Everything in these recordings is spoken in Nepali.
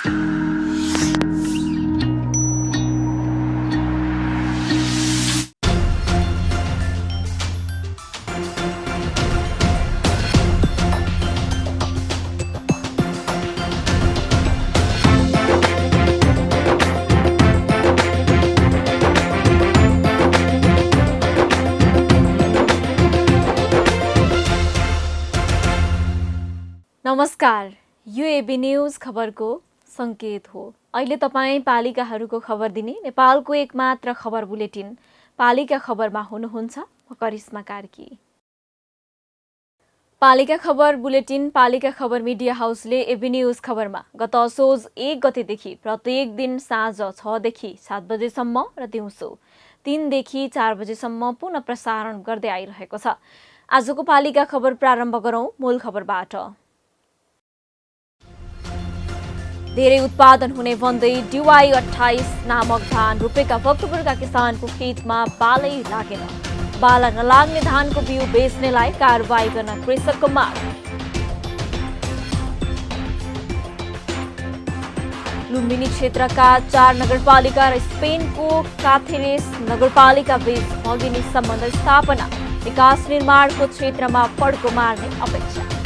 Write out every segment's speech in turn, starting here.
नमस्कार, यो एबी न्यूज खबरको संकेत हो। अहिले तपाईँ पालिकाहरूको खबर दिने नेपालको एकमात्र खबर बुलेटिन पालिका खबरमा हुनुहुन्छ। म करिश्मा कार्की। पालिका खबर बुलेटिन पालिका खबर मिडिया हाउसले एबी न्यूज खबरमा गत असोज 1 गतेदेखि प्रत्येक दिन साँझ 6 देखि 7 बजेसम्म र दिउँसो 3 देखि 4 बजेसम्म पुनः प्रसारण गर्दै आइरहेको छ। आजको पालिका खबर प्रारम्भ गरौं मूल खबरबाट। धेरै उत्पादन हुने भन्दै DY 28 नामक धान रोपेका भक्तपुरका किसानको खेतमा बालै लागेन। बाला नलाग्ने धानको बिउ बेच्नेलाई कारबाही गर्न कृषकको माग। लुम्बिनी क्षेत्रका 4 नगरपालिका र स्पेनको काथेरेस नगरपालिका बीच भगिनी सम्बन्ध स्थापना। विकास निर्माणको क्षेत्रमा फड्को मार्ने अपेक्षा।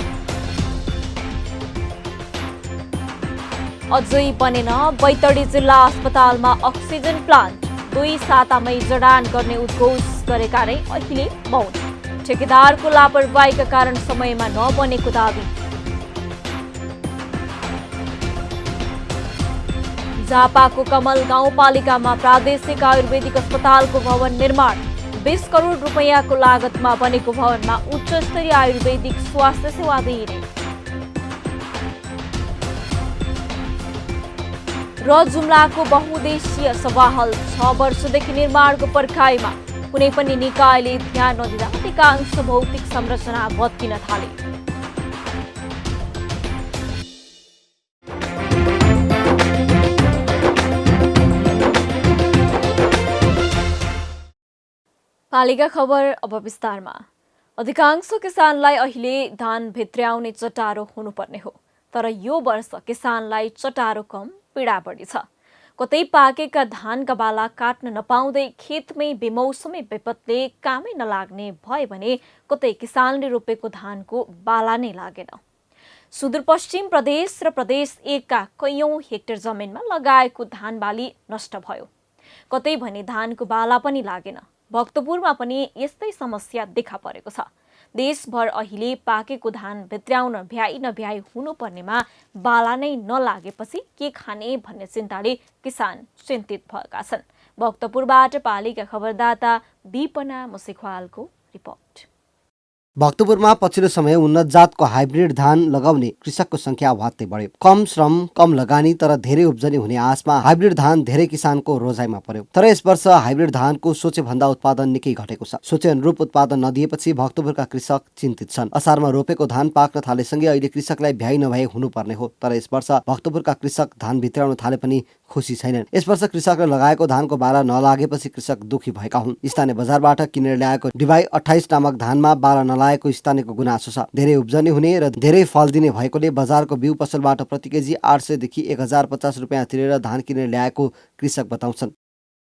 अझै बनेन बैतडी जिल्ला अस्पतालमा अक्सिजन प्लान्ट। 2 सातामै जडान गर्ने उद्घोष गरेका नै अहिले मौन। ठेकेदारको लापरवाहीका कारण समयमा नबनेको दावी। झापाको कमल गाउँपालिकामा प्रादेशिक आयुर्वेदिक अस्पतालको भवन निर्माण। 20 करोड रुपैयाँको लागतमा बनेको भवनमा उच्च स्तरीय आयुर्वेदिक स्वास्थ्य सेवा दिइने। र जुम्लाको बहुउद्देशीय सभा हल 6 वर्षदेखि निर्माणको पर्खाइमा। कुनै पनि निकायले ध्यान नदिँदा अधिकांश भौतिक संरचना भत्किन थाले। पालिका खबर अब विस्तारमा। अधिकांश किसानलाई अहिले धान भित्र्याउने चटारो हुनुपर्ने हो, तर यो वर्ष किसानलाई चटारो कम पीडा बढी छ। कतै पाकेका धानका बाला काट्न नपाउँदै खेतमै बेमौसमी विपतले कामै नलाग्ने भए भने कतै किसानले रोपेको धानको बाला नै लागेन। सुदूरपश्चिम प्रदेश र प्रदेश 1 का कैयौं हेक्टर जमिनमा लगाएको धान बाली नष्ट भयो। कतै भने धानको बाला पनि लागेन। भक्तपुरमा पनि यस्तै समस्या देखा परेको छ। देशभर अहिले पाकेको धान भित्र्याउन भ्याइ नभ्याइ हुनुपर्नेमा बाला नै नलागेपछि के खाने भन्ने चिन्ताले किसान चिन्तित भएका छन्। भक्तपुरबाट पालिका खबरदाता दीपना मुसेख्वालको रिपोर्ट। भक्तपुरमा पछिल्लो समय उन्नत जातको हाइब्रिड धान लगाउने कृषकको संख्या वात्तै बढ्यो। कम श्रम कम लगानी तर धेरै उब्जनी हुने आशमा हाइब्रिड धान धेरै किसानको रोजाइमा पर्यो। तर यस वर्ष हाइब्रिड धानको सोचे भन्दा उत्पादन निकै घटेको छ। सोचे अनुरूप उत्पादन नदिएपछि भक्तपुरका कृषक चिन्तित छन्। असारमा रोपेको धान पाक्न थालेसँगै अहिले कृषकलाई भ्याइ नभ्याइ हुनुपर्ने हो। तर यस वर्ष भक्तपुरका कृषक धान भित्राउन थाले पनि खुसी छैनन्। यस वर्ष कृषकले लगाएको धानको बाला नलागेपछि कृषक दुखी भएका हुन्। स्थानीय बजारबाट किनेर ल्याएको DY 28 नामक धानमा बाला नलागेको स्थानीयको गुनासो छ। धेरै उब्जनी हुने र धेरै फल दिने भएकोले बजारको बिउ पसलबाट प्रति केजी 800 देखि 1050 रुपियाँ तिरेर धान किनेर ल्याएको कृषक बताउँछन्।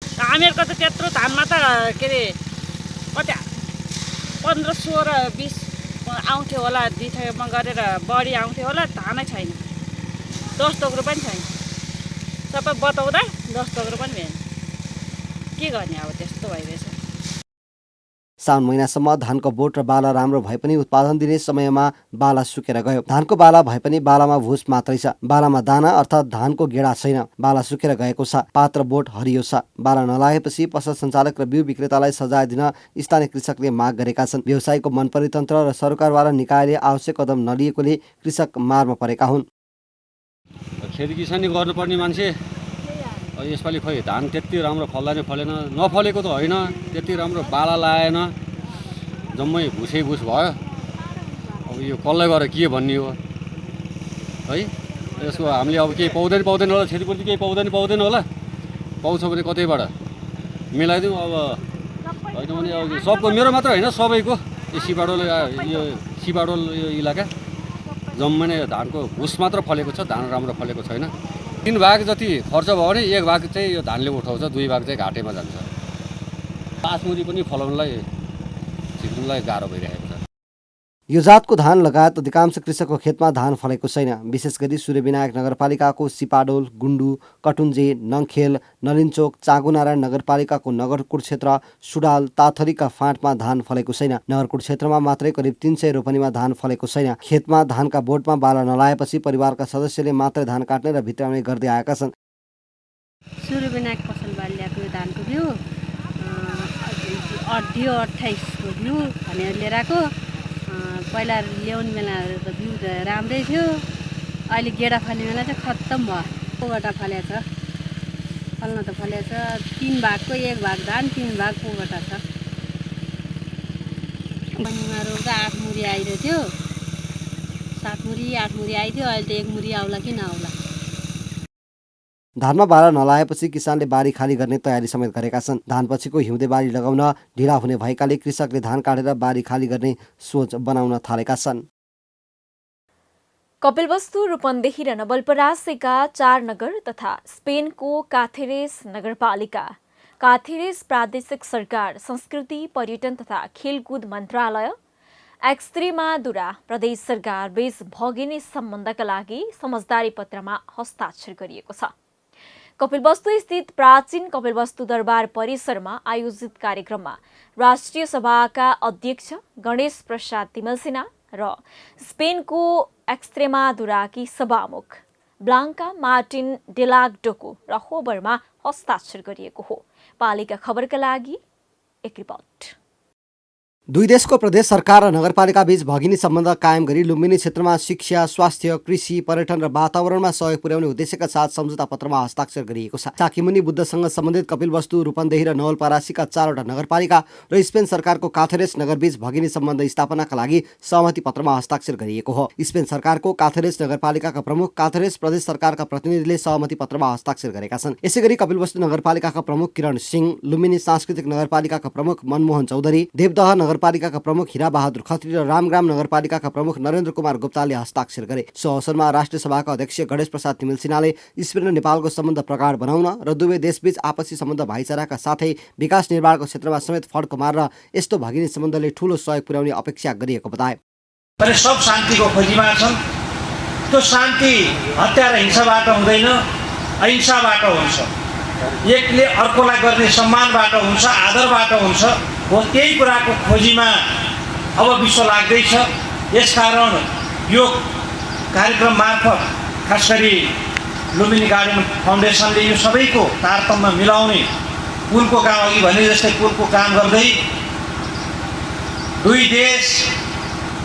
हामीहरूको त त्यत्रो धानमा त के अरे कति 15, 16, 20 आउँथ्यो होला। दिथेमा गरेर बढी आउँथ्यो होला। धानै छैन। 10 टोक्रो पनि छैन। सबै बताउँदा 10 टोक्रो पनि भएन। के गर्ने अब त्यस्तो भइरहेछ। साउन महिनासम्म धानको बोट र बाला राम्रो भए पनि उत्पादन दिने समयमा बाला सुकेर गयो। धानको बाला भए पनि बालामा भुस मात्रै छ। बालामा दाना अर्थात् धानको गेडा छैन। बाला सुकेर गएको छ। पात र बोट हरियो छ। बाला नलागेपछि पसल सञ्चालक र बिउ विक्रेतालाई सजाय दिन स्थानीय कृषकले माग गरेका छन्। व्यवसायको मनपरितन्त्र र सरकारद्वारा निकायले आवश्यक कदम नलिएकोले कृषक मारमा परेका हुन्। खेती किसानी गर्नुपर्ने मान्छे यसपालि खोइ धान त्यति राम्रो फल्दा नै फलेन। नफलेको त होइन, त्यति राम्रो बाला लागेन। जम्मै भुसै भुस भयो। अब यो कसलाई गएर के भन्ने हो है। यसको हामीले अब केही पाउँदैन होला। क्षतिपूर्ति केही पाउँदैन होला। पाउँछ भने कतैबाट मिलाइदिउँ। अब होइन भने अब सबको, मेरो मात्र होइन सबैको, यो सिबाडोल यो इलाका जम्मै नै धानको भुस मात्र फलेको छ। धान राम्रो फलेको छैन। 3 भाग जति खर्च भयो भने 1 भाग चाहिँ यो धानले उठाउँछ, 2 भाग चाहिँ घाटेमा जान्छ। आसमुरी पनि फलाउनलाई झिक्नुलाई गाह्रो भइरहेको छ। यो जातको धान लगायत अधिकांश कृषकको खेतमा धान फलेको छैन। विशेष गरी सूर्यविनायक नगरपालिकाको सिपाडोल, गुन्डु, कटुन्जे, नङखेल, नलिनचोक, चाँगुनारायण नगरपालिकाको नगरकोट क्षेत्र, सुडाल, ताथरीका फाँटमा धान फलेको छैन। नगरकोट क्षेत्रमा मात्रै करिब 300 रोपनीमा धान फलेको छैन। खेतमा धानका बोटमा बाला नलाएपछि परिवारका सदस्यले मात्रै धान काट्ने र भित्राउने गर्दै आएका छन्। सूर्यविनायक पसलबाट ल्याएको धानको बिउ 28 को बिउ भनेर लिएर आएको। पहिला ल्याउने बेला त बिउ त राम्रै थियो, अहिले गेडा फाल्ने बेला चाहिँ खत्तम भयो। पोगटा फलेको छ, फल्न त फलेको छ। 3 भागको 1 भाग धान, 3 भाग पोगटा छ। बनीमा रोप्दा 8 मुरी आइरहेको थियो, 7 मुरी 8 मुरी आइथ्यो। अहिले त 1 मुरी आउला कि नआउला। धानमा बाला नलाएपछि किसानले बारी खाली गर्ने तयारी समेत गरेका छन्। धानपछिको हिउँदे बारी लगाउन ढिला हुने भएकाले कृषकले धान काटेर बारी खाली गर्ने सोच बनाउन थालेका छन्। कपिलवस्तु, रूपन्देही र नवलपरासीका 4 नगर तथा स्पेनको काथेरेस नगरपालिका, काथेरेस प्रादेशिक सरकार, संस्कृति, पर्यटन तथा खेलकुद मन्त्रालय, एक्सत्रेमादुरा प्रदेश सरकार बीच भगिनी सम्बन्धका लागि समझदारी पत्रमा हस्ताक्षर गरिएको छ। कपिलवस्तु स्थित प्राचीन कपिलवस्तु दरबार परिसरमा आयोजित कार्यक्रममा राष्ट्रिय सभाका अध्यक्ष गणेश प्रसाद तिमलसिना र स्पेनको एक्सत्रेमादुराकी सभामुख ब्लाङ्का मार्टिन डेलाग्डोको रहोबरमा हस्ताक्षर गरिएको हो। पालिका खबरका लागि एक रिपोर्ट। दुई देशको प्रदेश सरकार र नगरपालिका बीच भगिनी सम्बन्ध कायम गरी लुम्बिनी क्षेत्रमा शिक्षा, स्वास्थ्य, कृषि, पर्यटन र वातावरणमा सहयोग पुर्याउने उद्देश्यका साथ सम्झौता पत्रमा हस्ताक्षर गरिएको छ। चाकीमुनि बुद्धसँग सम्बन्धित कपिलवस्तु, रूपन्देही र नवलपरासीका 4वटा नगरपालिका र स्पेन सरकारको काथेरेस नगरबीच भगिनी सम्बन्ध स्थापनाका लागि सहमति पत्रमा हस्ताक्षर गरिएको हो। स्पेन सरकारको काथेरेस नगरपालिकाका प्रमुख, काथेरेस प्रदेश सरकारका प्रतिनिधिले सहमति पत्रमा हस्ताक्षर गरेका छन्। यसैगरी कपिलवस्तु नगरपालिकाका प्रमुख किरण सिंह, लुम्बिनी सांस्कृतिक नगरपालिकाका प्रमुख मनमोहन चौधरी, देवदह नगरपालिकाका प्रमुख हीरा बहादुर खत्री र रामग्राम नगरपालिकाका प्रमुख नरेन्द्र कुमार गुप्ताले हस्ताक्षर गरे। सो अवसरमा राष्ट्रिय सभाका अध्यक्ष गणेश प्रसाद तिमलसिनाले स्पेन र नेपालको सम्बन्ध प्रगाढ बनाउन र दुवै देशबीच आपसी सम्बन्ध भाइचाराका साथै विकास निर्माणको क्षेत्रमा समेत फड्को मारेर यस्तो भगिनी सम्बन्धले ठूलो सहयोग पुर्याउने अपेक्षा गरिएको बताए। सब शान्तिको खोजीमा छन्। त्यो शान्ति हत्या र हिंसाबाट हुँदैन, अहिंसाबाट हुन्छ। एकले अर्कोलाई गर्ने सम्मानबाट हुन्छ, आदरबाट हुन्छ। हो त्यही कुराको खोजीमा अब विश्व लाग्दैछ। यसकारण यो कार्यक्रम मार्फत खास गरी लुम्बिनी गार्डन फाउन्डेसनले यो सबैको तारतम्य मिलाउने पुलको काम, अघि भने जस्तै पुलको काम गर्दै दुई देश,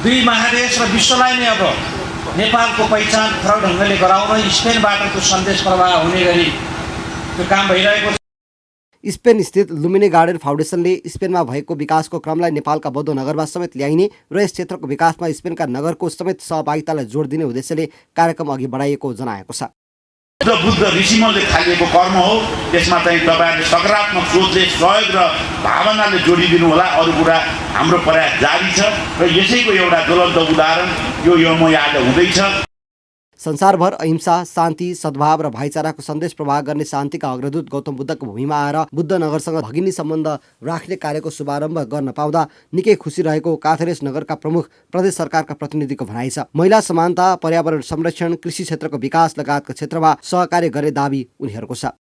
दुई महादेश र विश्वलाई नै अब नेपालको पहिचान फरक ढङ्गले गराउन स्पेनबाट त्यो सन्देश प्रवाह हुने गरी त्यो काम भइरहेको छ। स्पेन स्थित लुम्बिनी गार्डन फाउन्डेसनले स्पेनमा भएको विकासको क्रमलाई नेपालका बौद्ध नगरमा समेत ल्याइने र यस क्षेत्रको विकासमा स्पेनका नगरको समेत सहभागितालाई जोड दिने उद्देश्यले कार्यक्रम अघि बढाइएको जनाएको छ। बुद्ध ऋषिमले थालिएको कर्म हो। त्यसमा चाहिँ तपाईँहरूले सकारात्मक सोचले, सहयोग र भावनाले जोडिदिनु होला। अरू कुरा हाम्रो प्रयास जारी छ र यसैको एउटा ज्वलन्त उदाहरण यो यमो आज हुँदैछ। संसारभर अहिंसा, शान्ति, सद्भाव र भाइचाराको सन्देश प्रवाह गर्ने शान्तिका अग्रदूत गौतम बुद्धको भूमिमा आएर बुद्ध नगरसँग भगिनी सम्बन्ध राख्ने कार्यको शुभारम्भ गर्न पाउँदा निकै खुसी रहेको काथेरेस नगरका प्रमुख प्रदेश सरकारका प्रतिनिधिको भनाइ छ। महिला समानता, पर्यावरण संरक्षण, कृषि क्षेत्रको विकास लगायतका क्षेत्रमा सहकार्य गर्ने दाबी उनीहरूको छ।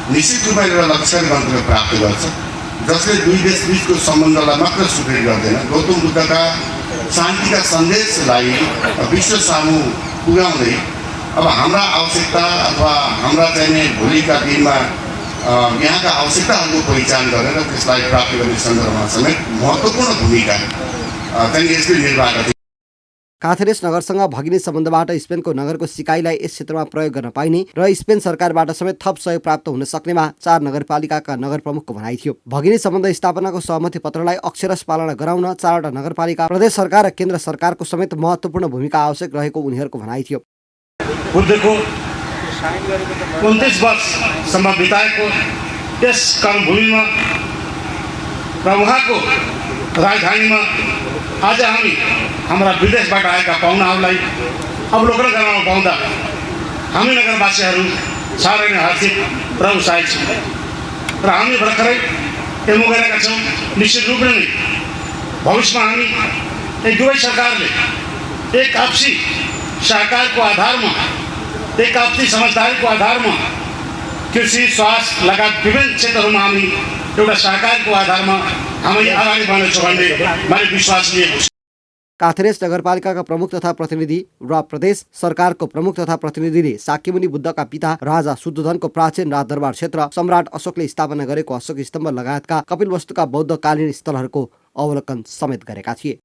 निश्चित रूपमा एउटा लक्ष्य गन्तव्य प्राप्त गर्छ, जसले दुई देश बीचको सम्बन्धलाई मात्र सुदृढ गर्दैन, गौतम बुद्धका शान्तिका सन्देशलाई विश्व सामु पुर्याउँदै अब हाम्रा आवश्यकता अथवा हाम्रा चाहिने भोलिका दिनमा यहाँका आवश्यकताहरूको पहिचान गरेर त्यसलाई प्राप्त गर्ने सन्दर्भमा समेत महत्त्वपूर्ण भूमिका चाहिँ यसले निर्वाह गर्छ। काथेरेस नगरसँग भगिनी सम्बन्धबाट स्पेनको नगरको सिकाइलाई यस क्षेत्रमा प्रयोग गर्न पाइने र स्पेन सरकारबाट समेत थप सहयोग प्राप्त हुन सक्नेमा 4 नगरपालिकाका नगर प्रमुखको भनाइ थियो। भगिनी सम्बन्ध स्थापनाको सहमति पत्रलाई अक्षरश पालना गराउन 4वटा नगरपालिका, प्रदेश सरकार र केन्द्र सरकारको समेत महत्त्वपूर्ण भूमिका आवश्यक रहेको उनीहरूको भनाइ थियो। बुद्धको 29 वर्षसम्म बिताएको त्यस कर्मभूमिमा र उहाँको राजधानीमा आज हामी हाम्रा विदेशबाट आएका पाहुनाहरूलाई अवलोकन गर्न पाउँदा हामी नगरवासीहरू साह्रै नै हर्षित र उत्साहित छौँ र हामी भर्खरै एमओ गरेका छौँ। निश्चित रूपले नै भविष्यमा हामी यी दुवै सरकारले एक आपसी सहकारको आधारमा, एक आपसी समझदारीको आधारमा कृषि, स्वास्थ्य लगायत विभिन्न क्षेत्रहरूमा हामी एउटा सहकारको आधारमा हामी अगाडि बढ्नेछौँ भन्ने मैले विश्वास लिएको छु। काथेरेस नगरपालिकाका प्रमुख तथा प्रतिनिधि र प्रदेश सरकारको प्रमुख तथा प्रतिनिधिले शाक्यमुनि बुद्धका पिता राजा शुद्धोधनको प्राचीन राजदरबार क्षेत्र, सम्राट अशोकले स्थापना गरेको अशोक स्तम्भ लगायतका कपिलवस्तुका बौद्धकालीन स्थलहरूको अवलोकन समेत गरेका थिए।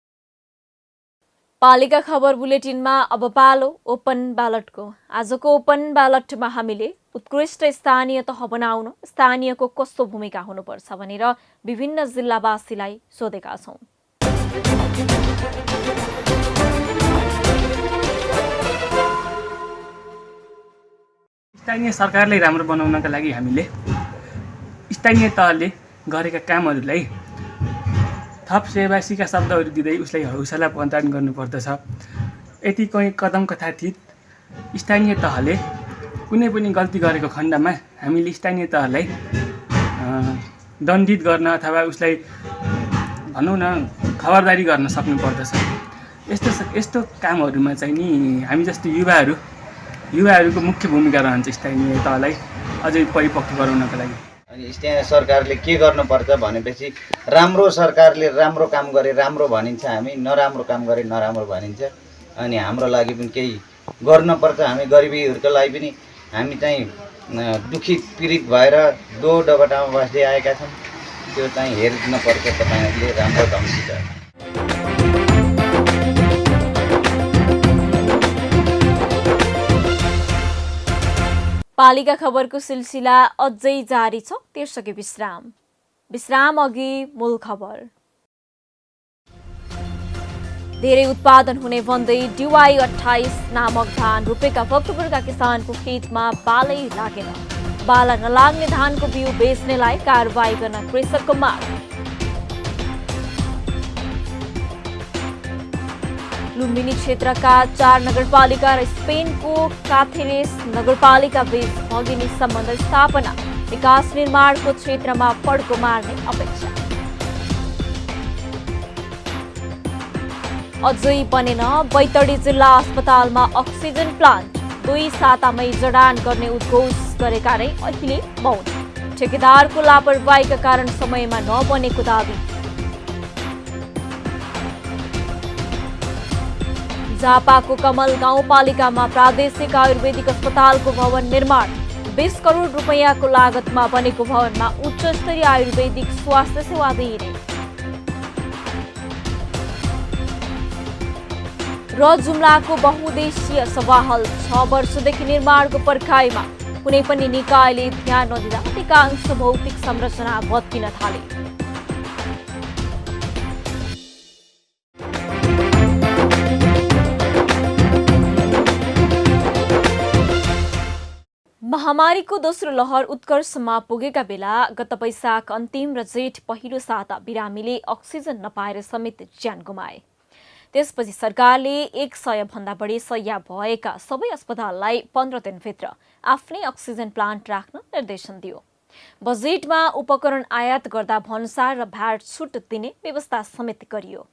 पालिका खबर बुलेटिनमा अब पालो ओपन ब्यालटको। आजको ओपन ब्यालटमा हामीले उत्कृष्ट स्थानीय तह बनाउन स्थानीयको कस्तो भूमिका हुनुपर्छ भनेर विभिन्न जिल्लावासीलाई सोधेका छौँ। स्थानीय सरकारलाई राम्रो बनाउनका लागि हामीले स्थानीय तहले गरेका कामहरूलाई थप सेवासीका शब्दहरू दिँदै उसलाई हौसला प्रदान गर्नुपर्दछ। यति कदम कथातीत स्थानीय तहले कुनै पनि गल्ती गरेको खण्डमा हामीले स्थानीय तहलाई दण्डित गर्न अथवा उसलाई भनौँ न खबरदारी गर्न सक्नुपर्दछ। यस्तो कामहरूमा चाहिँ नि हामी जस्तो युवाहरूको मुख्य भूमिका रहन्छ स्थानीय तहलाई अझै परिपक्व गराउनका लागि। अनि स्थानीय सरकारले के गर्नुपर्छ भनेपछि राम्रो सरकारले राम्रो काम गरे राम्रो भनिन्छ, हामी नराम्रो काम गरे नराम्रो भनिन्छ। अनि हाम्रो लागि पनि केही गर्नुपर्छ। हामी गरिबीहरूको लागि पनि हामी चाहिँ दुखित पीडित भएर दो डबटामा बस्दै आएका छौँ। त्यो चाहिँ हेर्नुपर्छ तपाईँहरूले राम्रो ढङ्गसित। पालिका खबरको सिलसिला अझै जारी छ, त्यसअघि विश्राम अघि मूल खबर। धेरै उत्पादन हुने भन्दै DY 28 नामक धान रोपेका भक्तपुरका किसानको खेतमा बालै लागेन। बाला नलाग्ने धानको बिउ बेच्नेलाई कारबाही गर्न कृषकको माग। लुम्बिनी क्षेत्रका 4 नगरपालिका र स्पेनको काथेरेस नगरपालिका बीच भगिनी सम्बन्ध स्थापना, विकास निर्माणको क्षेत्रमा फड्को मार्ने अपेक्षा। अझै बनेन बैतडी जिल्ला अस्पतालमा अक्सिजन प्लान्ट। 2 सातामै जडान गर्ने उद्घोष गरेका नै अहिले मौन। ठेकेदारको लापरवाहीका कारण समयमा नबनेको दावी। झापाको कमल गाउँपालिकामा प्रादेशिक आयुर्वेदिक अस्पतालको भवन निर्माण। 20 करोड रुपैयाँको लागतमा बनेको भवनमा उच्च स्तरीय आयुर्वेदिक स्वास्थ्य सेवा दिइने। र जुम्लाको बहुउद्देशीय सभा हल 6 वर्षदेखि निर्माणको पर्खाइमा। कुनै पनि निकायले ध्यान नदिँदा अधिकांश भौतिक संरचना भत्किन थाले। महामारीको दोस्रो लहर उत्कर्षमा पुगेका बेला गत वैशाख अन्तिम र जेठ पहिलो साता बिरामीले अक्सिजन नपाएर समेत ज्यान गुमाए। त्यसपछि सरकारले 100 भन्दा बढी शय्या भएका सबै अस्पताललाई 15 दिनभित्र आफ्नै अक्सिजन प्लान्ट राख्न निर्देशन दियो। बजेटमा उपकरण आयात गर्दा भन्सार र भ्याट छुट दिने व्यवस्था समेत गरियो।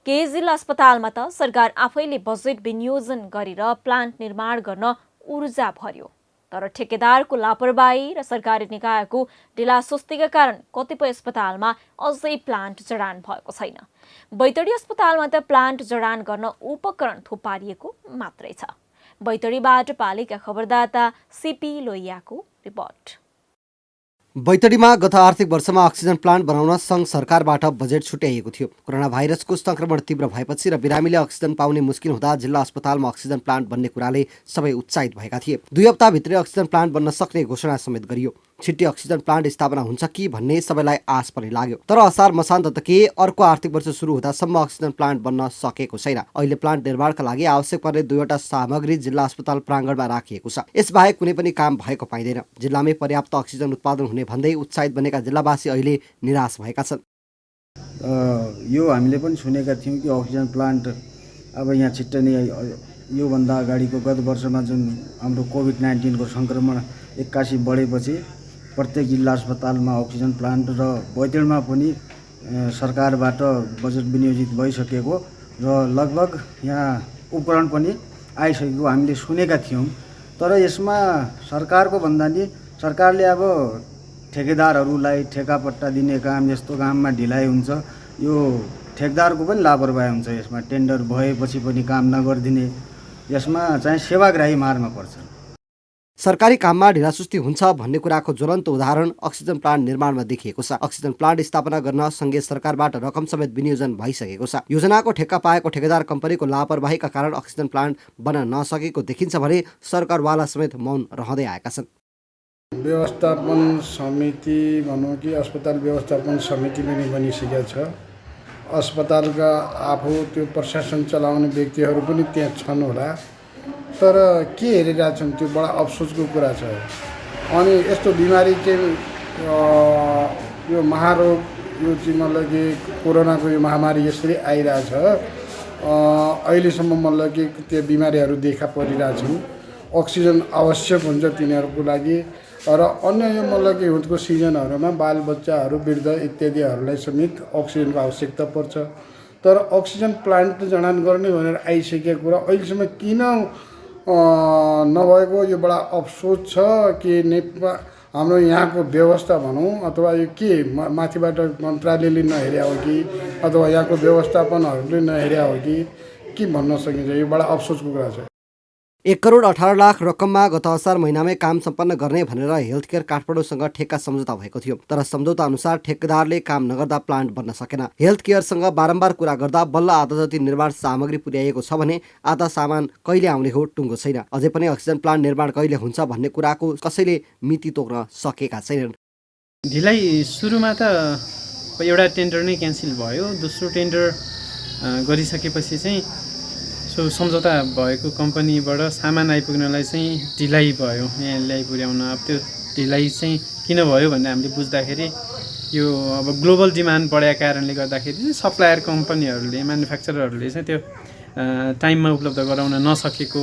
केही जिल्ला अस्पतालमा त सरकार आफैले बजेट विनियोजन गरेर प्लान्ट निर्माण गर्न ऊर्जा भर्यो। तर ठेकेदारको लापरवाही र सरकारी निकायको ढिलासुस्तीका कारण कतिपय अस्पतालमा अझै प्लान्ट जडान भएको छैन। बैतडी अस्पतालमा त प्लान्ट जडान गर्न उपकरण थुपारिएको मात्रै छ। बैतडीबाट पालिका खबरदाता CP लोहियाको रिपोर्ट। बैतडीमा गत आर्थिक वर्षमा अक्सिजन प्लान्ट बनाउन सङ्घ सरकारबाट बजेट छुट्याइएको थियो। कोरोना भाइरसको संक्रमण तीव्र भएपछि र बिरामीले अक्सिजन पाउने मुस्किल हुँदा जिल्ला अस्पतालमा अक्सिजन प्लान्ट बन्ने कुराले सबै उत्साहित भएका थिए। 2 हप्ताभित्रै अक्सिजन प्लान्ट बन्न सक्ने घोषणा समेत गरियो। छिट्टै अक्सिजन प्लान्ट स्थापना हुन्छ कि भन्ने सबैलाई आश पनि लाग्यो। तर असार मसान्त त के अर्को आर्थिक वर्ष सुरु हुँदासम्म अक्सिजन प्लान्ट बन्न सकेको छैन। अहिले प्लान्ट निर्माणका लागि आवश्यक पर्ने 2वटा सामग्री जिल्ला अस्पताल प्राङ्गणमा राखिएको छ। यसबाहेक कुनै पनि काम भएको पाइँदैन। जिल्लामै पर्याप्त अक्सिजन उत्पादन हुने भन्दै उत्साहित बनेका जिल्लावासी अहिले निराश भएका छन्। यो हामीले पनि सुनेका थियौँ कि अक्सिजन प्लान्ट अब यहाँ छिट्टै नै योभन्दा अगाडिको गत वर्षमा जुन हाम्रो कोभिड-19 को सङ्क्रमण 81 बढेपछि प्रत्येक जिल्ला अस्पतालमा अक्सिजन प्लान्ट र बैतडीमा पनि सरकारबाट बजेट विनियोजित भइसकेको र लगभग यहाँ उपकरण पनि आइसकेको हामीले सुनेका थियौँ। तर यसमा सरकारको भन्दा नि सरकारले अब ठेकेदारहरूलाई ठेकापट्टा दिने काम, यस्तो काममा ढिलाइ हुन्छ। यो ठेकदारको पनि लापरवाही हुन्छ। यसमा टेन्डर भएपछि पनि काम नगरिदिने, यसमा चाहिँ सेवाग्राही मारमा पर्छ। सरकारी काममा ढिलासुस्ती हुन्छ भन्ने कुराको ज्वलन्त उदाहरण अक्सिजन प्लान्ट निर्माणमा देखिएको छ। अक्सिजन प्लान्ट स्थापना गर्न सङ्घीय सरकारबाट रकम समेत विनियोजन भइसकेको छ। योजनाको ठेक्का पाएको ठेकेदार कम्पनीको लापरवाहीका कारण अक्सिजन प्लान्ट बन्न नसकेको देखिन्छ भने सरकारवाला समेत मौन रहँदै आएका छन्। व्यवस्थापन समिति भनौँ कि अस्पताल व्यवस्थापन समिति पनि बनिसकेको छ। अस्पतालका आफू त्यो प्रशासन चलाउने व्यक्तिहरू पनि त्यहाँ छन् होला, तर के हेरिरहेछन् त्यो बडा अफसोसको कुरा छ। अनि यस्तो बिमारी चाहिँ यो महारोग, यो चाहिँ मतलब कि कोरोनाको यो महामारी यसरी आइरहेछ, अहिलेसम्म मतलब कि त्यो बिमारीहरू देखा परिरहेछन्। अक्सिजन आवश्यक हुन्छ तिनीहरूको लागि र अन्य यो मतलब कि हिउँदको सिजनहरूमा बालबच्चाहरू, वृद्ध इत्यादिहरूलाई समेत अक्सिजनको आवश्यकता पर्छ। तर अक्सिजन प्लान्ट जडान गर्ने भनेर आइसकेको कुरा अहिलेसम्म किन नभएको यो बडा अफसोस छ। कि हाम्रो यहाँको व्यवस्था भनौँ अथवा यो के माथिबाट मन्त्रालयले नहेर्या हो कि अथवा यहाँको व्यवस्थापनहरूले नहेर्या हो कि के भन्न सकिन्छ। यो बडा अफसोसको कुरा छ। 1,18,00,000 रकममा गत असार महिनामै काम सम्पन्न गर्ने भनेर हेल्थ केयर काठमाडौँसँग ठेक्का सम्झौता भएको थियो। तर सम्झौता अनुसार ठेकेदारले काम नगर्दा प्लान्ट बन्न सकेन। हेल्थ केयरसँग बारम्बार कुरा गर्दा बल्ल आधा जति निर्माण सामग्री पुर्याइएको छ भने आधा सामान कहिले आउने हो टुङ्गो छैन। अझै पनि अक्सिजन प्लान्ट निर्माण कहिले हुन्छ भन्ने कुराको कसैले मिति तोक्न सकेका छैनन्। ढिलाइ सुरुमा त एउटा टेन्डर नै क्यान्सल भयो। दोस्रो टेन्डर गरिसकेपछि चाहिँ सम्झौता भएको कम्पनीबाट सामान आइपुग्नलाई चाहिँ ढिलाइ भयो यहाँ ल्याइ पुर्याउन। अब त्यो ढिलाइ चाहिँ किन भयो भन्ने हामीले बुझ्दाखेरि यो अब ग्लोबल डिमान्ड बढेको कारणले गर्दाखेरि सप्लायर कम्पनीहरूले, म्यानुफ्याक्चररहरूले चाहिँ त्यो टाइममा उपलब्ध गराउन नसकेको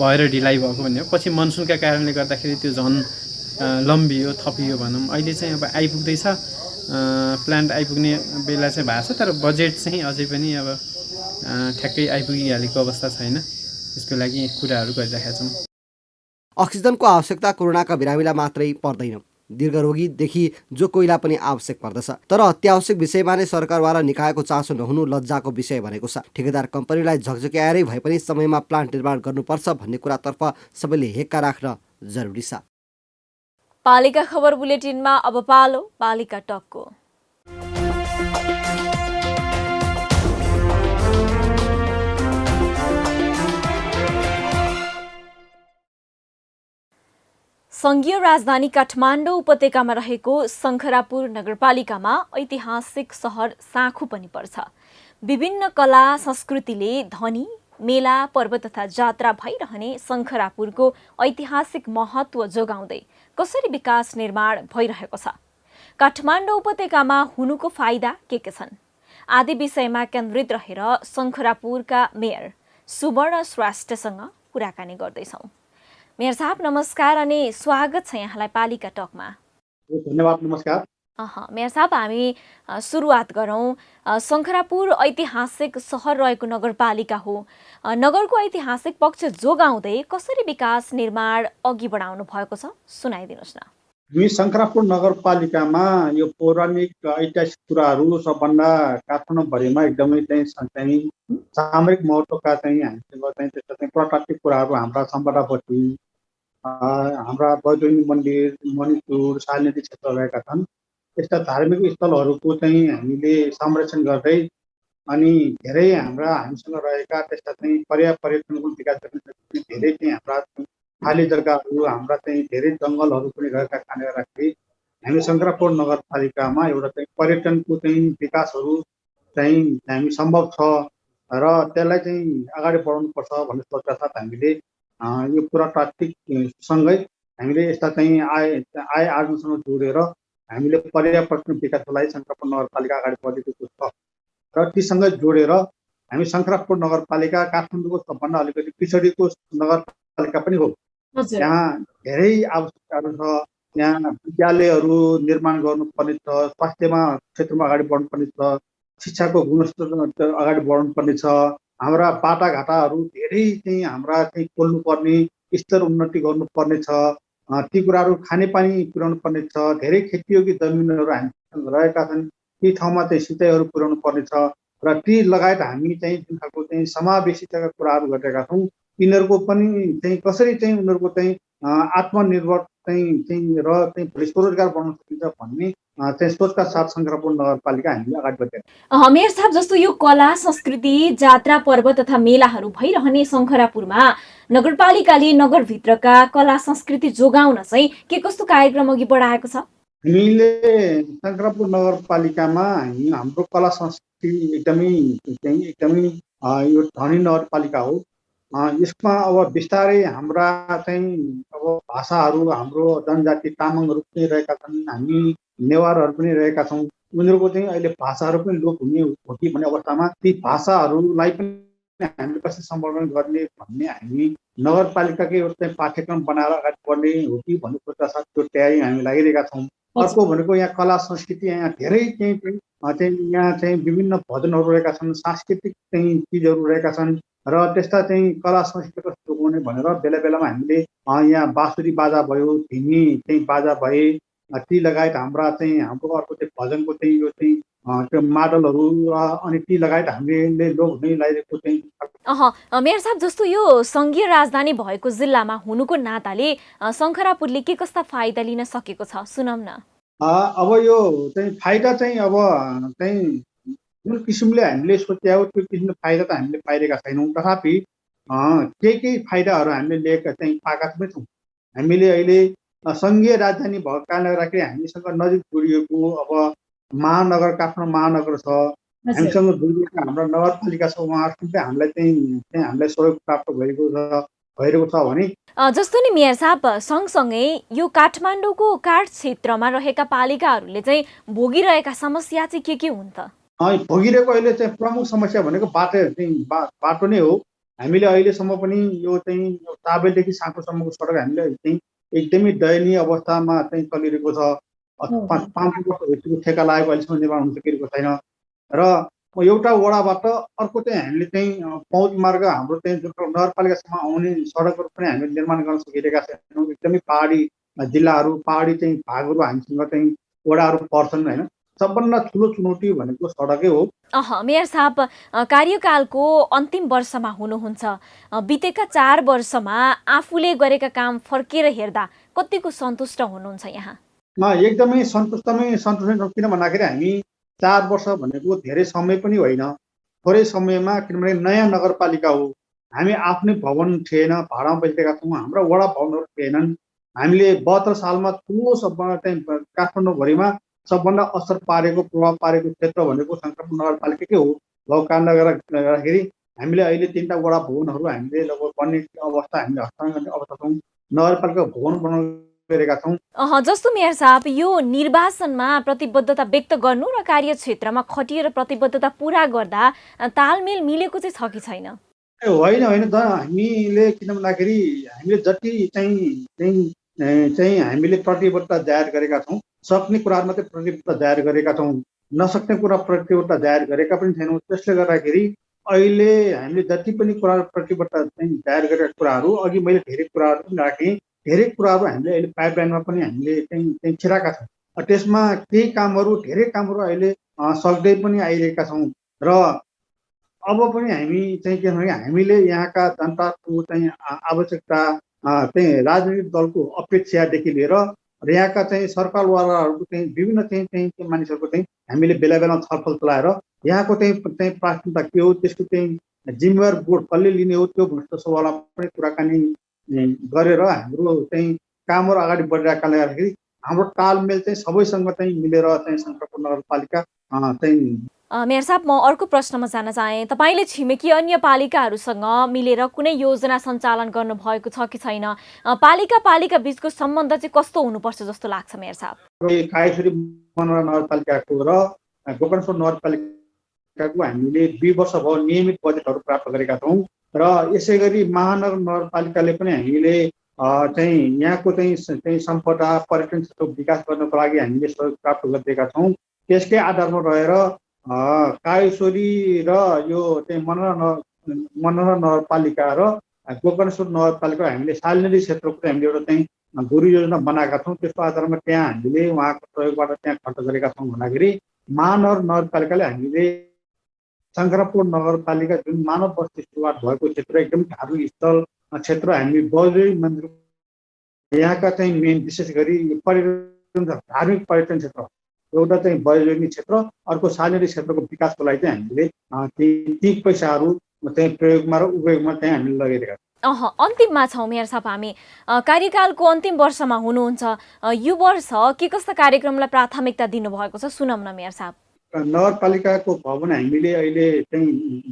भएर ढिलाइ भएको भन्ने हो। पछि मनसुनका कारणले गर्दाखेरि त्यो झन् लम्बियो, थपियो भनौँ। अहिले चाहिँ अब आइपुग्दैछ, प्लान्ट आइपुग्ने बेला चाहिँ भएको छ, तर बजेट चाहिँ अझै पनि अब ठ्याक्कै आइपुगिहालेको अवस्था छैन। त्यसको लागि कुराहरू गरिरहेका छौँ। अक्सिजनको आवश्यकता कोरोनाका बिरामीलाई मात्रै पर्दैन, दीर्घरोगीदेखि जो कोहीलाई पनि आवश्यक पर्दछ। तर अत्यावश्यक विषयमा नै सरकारवाला निकायको चासो नहुनु लज्जाको विषय भनेको छ। ठेकेदार कम्पनीलाई झकझक्याएरै भए पनि समयमा प्लान्ट निर्माण गर्नुपर्छ भन्ने कुरातर्फ सबैले हेक्का राख्न जरुरी छ। पालिका खबर बुलेटिनमा अब पालो पालिका टकको। सङ्घीय राजधानी काठमाडौँ उपत्यकामा रहेको शङ्खरापुर नगरपालिकामा ऐतिहासिक सहर साँखु पनि पर्छ। विभिन्न कला संस्कृतिले धनी, मेला, पर्व तथा जात्रा भइरहने शङ्खरापुरको ऐतिहासिक महत्त्व जोगाउँदै कसरी विकास निर्माण भइरहेको छ, काठमाडौँ उपत्यकामा हुनुको फाइदा के छन् आदि विषयमा केन्द्रित रहेर शङ्खरापुरका मेयर सुवर्ण श्रेष्ठसँग कुराकानी गर्दैछौँ। मेयर साहब नमस्कार अनि स्वागत छ यहाँलाई पालिका टकमा। धन्यवाद, नमस्कार। मेयर साहब हामी सुरुवात गरौँ। शङ्खरापुर ऐतिहासिक सहर रहेको नगरपालिका हो। नगरको ऐतिहासिक पक्ष जोगाउँदै कसरी विकास निर्माण अघि बढाउनु भएको छ सुनाइदिनुहोस् न। हामी शङ्खरापुर नगरपालिकामा यो पौराणिक ऐतिहासिक कुराहरू सबभन्दा काठमाडौँभरिमा एकदमै चाहिँ सामरिक महत्त्वका चाहिँ हामीसँग चाहिँ त्यस्ता चाहिँ पुरातात्विक कुराहरू हाम्रा सम्पदापट्टि हाम्रा वैद्यनाथ मन्दिर, मणिपुर, सालनदी क्षेत्र रहेका छन्। यस्ता धार्मिक स्थलहरूको चाहिँ हामीले संरक्षण गर्दै अनि धेरै हाम्रा हामीसँग रहेका त्यस्ता चाहिँ पर्यटनको विकास गर्ने धेरै चाहिँ हाम्रा खाली जग्गाहरू, हाम्रा चाहिँ धेरै जङ्गलहरू पनि रहेका कारणले गर्दाखेरि हामी शङ्खरापुर नगरपालिकामा एउटा चाहिँ पर्यटनको चाहिँ विकासहरू चाहिँ हामी सम्भव छ र त्यसलाई चाहिँ अगाडि बढाउनुपर्छ भन्ने सोचका साथ हामीले यो पुरातात्विकसँगै हामीले यस्ता चाहिँ आय आर्जनसँग जोडेर हामीले पर्यावरण विकासको लागि शङ्खरापुर नगरपालिका अगाडि बढेको छ र तीसँग जोडेर हामी शङ्करापुर नगरपालिका काठमाडौँको सबभन्दा अलिकति पिछडिको नगरपालिका पनि हो। यहाँ धेरै आवश्यकताहरू छ। यहाँ विद्यालयहरू निर्माण गर्नुपर्ने छ, स्वास्थ्यमा क्षेत्रमा अगाडि बढ्नुपर्ने छ, शिक्षाको गुणस्तर अगाडि बढ्नुपर्ने छ। हाम्रा बाटाघाटाहरू धेरै चाहिँ हाम्रा चाहिँ खोल्नुपर्ने, स्तर उन्नति गर्नुपर्ने छ। ती कुराहरू खानेपानी पुर्याउनु पर्ने छ। धेरै खेतीयोगी जमिनहरू हामीसँग रहेका छन्, ती ठाउँमा चाहिँ सिँचाइहरू पुर्याउनु पर्ने छ र ती लगायत हामी चाहिँ जुन खालको चाहिँ समावेशिताका कुराहरू गरेका छौँ, यिनीहरूको पनि चाहिँ कसरी चाहिँ उनीहरूको चाहिँ आत्मनिर्भर चाहिँ र चाहिँ भोलि स्वरोजगार बनाउन सकिन्छ भन्ने चाहिँ सोचका साथ शङ्करापुर नगरपालिका हामीले अगाडि बढेका। मेयर साहब, जस्तो यो कला संस्कृति जात्रा पर्व तथा मेलाहरू भइरहने शङ्खरापुरमा नगरपालिकाले नगरभित्रका कला संस्कृति जोगाउन चाहिँ के कस्तो कार्यक्रम अघि बढाएको छ? हामीले शङ्करापुर नगरपालिकामा हाम्रो कला संस्कृति एकदमै यो धनी नगरपालिका हो। यसमा अब बिस्तारै हाम्रा चाहिँ अब भाषाहरू, हाम्रो जनजाति तामाङहरू पनि रहेका छन्, हामी नेवारहरू पनि रहेका छौँ। उनीहरूको चाहिँ अहिले भाषाहरू पनि लोप हुने हो कि भन्ने अवस्थामा ती भाषाहरूलाई पनि हामीले कसरी संवर्धन गर्ने भन्ने हामी नगरपालिकाकै एउटा पाठ्यक्रम बनाएर अगाडि बढ्ने हो कि भन्ने सोचका साथ त्यो तयारी हामी लागिरहेका छौँ। अर्को भनेको यहाँ कला संस्कृति, यहाँ धेरै चाहिँ यहाँ चाहिँ विभिन्न भजनहरू रहेका छन्, सांस्कृतिक चाहिँ चिजहरू रहेका छन् र त्यस्ता चाहिँ कला संस्कृति कस्तो जोगाउने भनेर बेला बेलामा हामीले यहाँ बाँसुरी बाजा भयो, धिमी चाहिँ बाजा भए, ती लगायत हाम्रो अर्को चाहिँ भजनको चाहिँ यो चाहिँ त्यो माडलहरू अनि ती लगायत हामीले लोक हुने लगाइरहेको चाहिँ। मेयर साहब, जस्तो यो सङ्घीय राजधानी भएको जिल्लामा हुनुको नाताले शङ्खरापुरले के कस्ता फाइदा लिन सकेको छ, सुनौँ न। अब यो चाहिँ फाइदा चाहिँ अब चाहिँ जुन किसिमले हामीले सोचे हो त्यो किसिमले फाइदा त हामीले पाइरहेका छैनौँ। तथापि केही फाइदाहरू हामीले लिएका चाहिँ पाएका पनि छौँ। हामीले अहिले सङ्घीय राजधानी भएको कारणले गर्दाखेरि हामीसँग नजिक जोडिएको अब महानगर, काठमाडौँ महानगर छ, हामीसँग जोडिएको हाम्रो नगरपालिका छ, उहाँहरूसँग हामीलाई चाहिँ हामीलाई सहयोग प्राप्त भइरहेको छ भने जस्तो नि मेयर साहब, सँगसँगै यो काठमाडौँको काठ क्षेत्रमा रहेका पालिकाहरूले चाहिँ भोगिरहेका समस्या चाहिँ के हुन् त? भोगिरहेको अहिले चाहिँ प्रमुख समस्या भनेको बाटो नै हो। हामीले अहिलेसम्म पनि यो चाहिँ ताबेलदेखि साँकोसम्मको सडक हामीले चाहिँ एकदमै दयनीय अवस्थामा चाहिँ चलिरहेको छ। 5 वर्ष भइसक्यो ठेका लागेको, अहिलेसम्म निर्माण हुन सकिरहेको छैन। र एउटा वडाबाट अर्को चाहिँ हामीले चाहिँ पहुँच मार्ग हाम्रो चाहिँ जुन नगरपालिकासम्म आउने सडकहरू पनि हामीले निर्माण गर्न सकिरहेका छैनौँ। एकदमै पहाडी जिल्लाहरू, पहाडी चाहिँ भागहरू हामीसँग चाहिँ वडाहरू पर्छन् होइन। सबभन्दा ठुलो चुनौती भनेको सडकै हो। मेयर साहब, कार्यकालको अन्तिम वर्षमा हुनुहुन्छ। बितेका 4 वर्षमा आफूले गरेका काम फर्केर हेर्दा कतिको सन्तुष्ट हुनुहुन्छ यहाँ? एकदमै सन्तुष्ट, किन भन्दाखेरि हामी 4 वर्ष भनेको धेरै समय पनि होइन, थोरै समयमा, किनभने नयाँ नगरपालिका हो। हामी आफ्नै भवन थिएन, भाडामा बसिरहेका छौँ, हाम्रा वडा भवनहरू थिएनन्। हामीले 72 सालमा ठुलो सबभन्दा चाहिँ काठमाडौँभरिमा सबभन्दा असर पारेको, प्रभाव पारेको क्षेत्र भनेको शङ्करापुर नगरपालिकाकै हो। भएको कारणले गर्दाखेरि हामीले अहिले 3टा वडा भवनहरू हामीले लगभग बन्ने अवस्था, हामीले हस्तान्तरण गर्ने अवस्था छौँ। नगरपालिका भवन बनाउन गइरहेका छौँ। जस्तो मेयर साहब, यो निर्वाचनमा प्रतिबद्धता व्यक्त गर्नु र कार्यक्षेत्रमा खटिएर प्रतिबद्धता पुरा गर्दा तालमेल मिलेको चाहिँ छ कि छैन? होइन, हामीले किन भन्दाखेरि हामीले जति चाहिँ हामीले प्रतिबद्धता जाहेर गरेका छौँ, सक्ने कुराहरूमा चाहिँ प्रतिबद्धता जाहेर गरेका छौँ, नसक्ने कुरा प्रतिबद्धता जाहेर गरेका पनि छैनौँ। त्यसले गर्दाखेरि अहिले हामीले जति पनि कुराहरू प्रतिबद्धता चाहिँ जाहेर गरेका कुराहरू, अघि मैले धेरै कुराहरू पनि राखेँ, धेरै कुराहरू हामीले अहिले पाइपलाइनमा पनि हामीले चाहिँ छिराएका छौँ। त्यसमा केही कामहरू, धेरै कामहरू अहिले सक्दै पनि आइरहेका छौँ। र अब पनि हामी चाहिँ के भने हामीले यहाँका जनताको चाहिँ आवश्यकता, चाहिँ राजनीतिक दलको अपेक्षादेखि लिएर र यहाँका चाहिँ सरकारवालाहरूको चाहिँ विभिन्न चाहिँ मानिसहरूको चाहिँ हामीले बेला बेलामा छलफल चलाएर यहाँको चाहिँ प्राथमिकता के हो, त्यसको चाहिँ जिम्मेवार बोर्ड कसले लिने हो, त्यो भ्रष्ट सवालमा पनि कुराकानी गरेर हाम्रो चाहिँ कामहरू अगाडि बढिरहेकाले गर्दाखेरि हाम्रो तालमेल चाहिँ सबैसँग चाहिँ मिलेर चाहिँ शङ्करापुर नगरपालिका चाहिँ। मेयर साहब, म अर्को प्रश्नमा जान चाहेँ। तपाईँले छिमेकी अन्य पालिकाहरूसँग मिलेर कुनै योजना सञ्चालन गर्नुभएको छ कि छैन? पालिका बीचको सम्बन्ध चाहिँ कस्तो हुनुपर्छ जस्तो लाग्छ मेयर साहब? कायेश्वरी मनोरा नगरपालिकाको र गोकर्णेश्वर नगरपालिका नगरपालिकाको हामीले 2 वर्ष भयो नियमित बजेटहरू प्राप्त गरेका छौँ र यसै गरी महानगर नगरपालिकाले पनि हामीले चाहिँ यहाँको चाहिँ सम्पदा पर्यटन क्षेत्रको विकास गर्नको लागि हामीले सहयोग प्राप्त गरिदिएका छौँ। त्यसकै आधारमा रहेर कायेश्वरी र यो चाहिँ मनोहर नगरपालिका र गोकर्णेश्वर नगरपालिका हामीले सालनेरी क्षेत्रको हामीले एउटा चाहिँ गुरु योजना बनाएका छौँ। त्यसको आधारमा त्यहाँ हामीले उहाँको सहयोगबाट त्यहाँ खर्च गरेका छौँ भन्दाखेरि महानगर नगरपालिकाले हामीले शङ्करपुर नगरपालिका जुन मानव बस्ती सुरुवात भएको क्षेत्र एकदम धार्मिक स्थल क्षेत्र हामी बौद्धिक मन्दिर यहाँका चाहिँ मेन विशेष गरी पर्यटन धार्मिक पर्यटन क्षेत्र एउटा चाहिँ बौद्धिक क्षेत्र अर्को सालनेरी क्षेत्रको विकासको लागि चाहिँ हामीले ती पैसाहरू चाहिँ प्रयोगमा र उपयोगमा चाहिँ हामीले लगाइरहेका छौँ। अन्तिममा छौँ मेयर साहब, हामी कार्यकालको अन्तिम वर्षमा हुनुहुन्छ। यो वर्ष के कस्ता कार्यक्रमलाई प्राथमिकता दिनुभएको छ सुनौँ न मेयर साहब। नगरपालिकाको भवन हामीले अहिले चाहिँ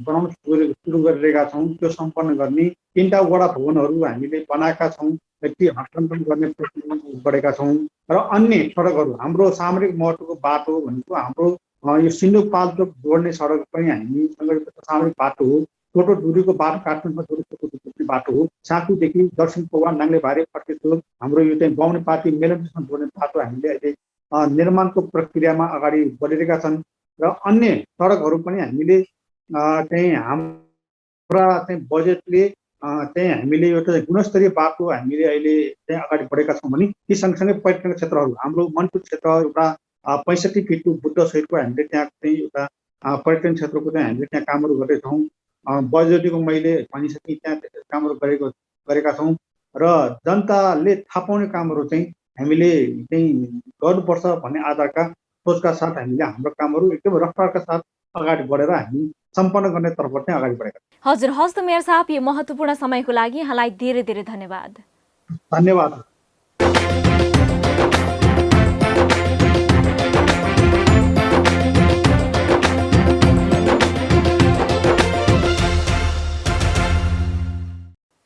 बनाउन सुरु गरिरहेका छौँ। त्यो सम्पन्न गर्ने 3टा वडा भवनहरू हामीले बनाएका छौँ। ती हस्तान्तरण गर्ने प्रक्रियामा बढेका छौँ र अन्य सडकहरू हाम्रो सामरिक महत्त्वको बाटो भनेको हाम्रो यो सिन्धुपाल्चोक जोड्ने सडक पनि हामीसँग सामरिक बाटो हो। छोटो दूरीको बाटो काठमाडौँमा छोटो दूरी बाटो हो। साँकुदेखि दक्षिण पोवा नाङ्लेबारी फर्केश्वर हाम्रो यो चाहिँ बाहुने पार्टी मेलम्चीसँग जोड्ने बाटो हामीले अहिले निर्माणको प्रक्रियामा अगाडि बढिरहेका छन् र अन्य सडकहरू पनि हामीले चाहिँ हाम्रा चाहिँ बजेटले चाहिँ हामीले एउटा गुणस्तरीय बाटो हामीले अहिले चाहिँ अगाडि बढेका छौँ भने ती सँगसँगै पर्यटन क्षेत्रहरू हाम्रो मनपुर क्षेत्र एउटा 65 फिटको बुद्ध सहितको हामीले त्यहाँ चाहिँ एउटा पर्यटन क्षेत्रको चाहिँ हामीले त्यहाँ कामहरू गर्दैछौँ। बजेटको मैले भनिसकेँ त्यहाँ कामहरू गरेका छौँ र जनताले थाहा पाउने कामहरू चाहिँ हामीले चाहिँ गर्नुपर्छ भन्ने आधारका सोचका साथ हामीले हाम्रो कामहरू एकदम रफ्तारका साथ अगाडि बढेर हामी सम्पन्न गर्ने तर्फबाट चाहिँ अगाडि बढेका छौँ। हजुर, हस् त मेयर साहब, यो महत्त्वपूर्ण समयको लागि यहाँलाई धेरै धेरै धन्यवाद। धन्यवाद।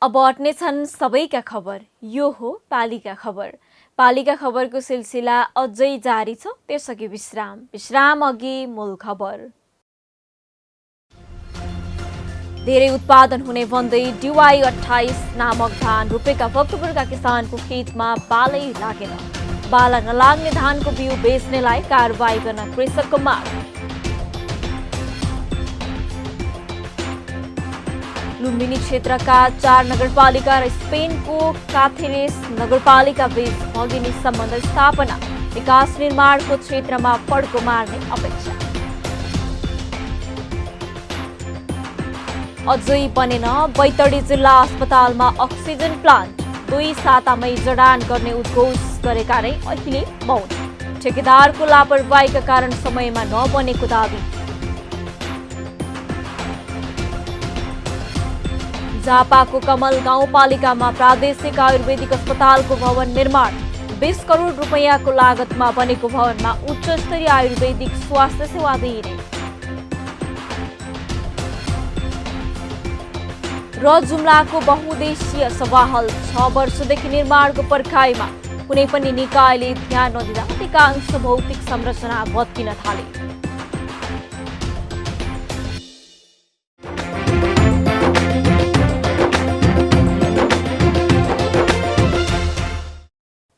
अब अट्ने छन् सबैका खबर, यो हो पालिका खबर। पालिका खबरको सिलसिला अझै जारी छ, त्यसअघि विश्राम अघि मूल खबर। धेरै उत्पादन हुने भन्दै DY 28 नामक धान रोपेका भक्तपुरका किसानको खेतमा बालै लागेन। बाला नलाग्ने धानको बिउ बेच्नेलाई कारबाही गर्न कृषकको माग। लुम्बिनी क्षेत्रका 4 नगरपालिका र स्पेनको काथेरेस नगरपालिका बीच भगिनी सम्बन्ध स्थापना। विकास निर्माणको क्षेत्रमा फड्को मार्ने अपेक्षा। अझै बनेन बैतडी जिल्ला अस्पतालमा अक्सिजन प्लान्ट। 2 सातामै जडान गर्ने उद्घोष गरेका नै अहिले मौन। ठेकेदारको लापरवाहीका कारण समयमा नबनेको दावी। झापाको कमल गाउँपालिकामा प्रादेशिक आयुर्वेदिक अस्पतालको भवन निर्माण। 20 करोड रुपैयाँको लागतमा बनेको भवनमा उच्च स्तरीय आयुर्वेदिक स्वास्थ्य सेवा दिइने। र जुम्लाको बहुउद्देशीय सभा हल 6 वर्षदेखि निर्माणको पर्खाइमा। कुनै पनि निकायले ध्यान नदिँदा अधिकांश भौतिक संरचना भत्किन थाले।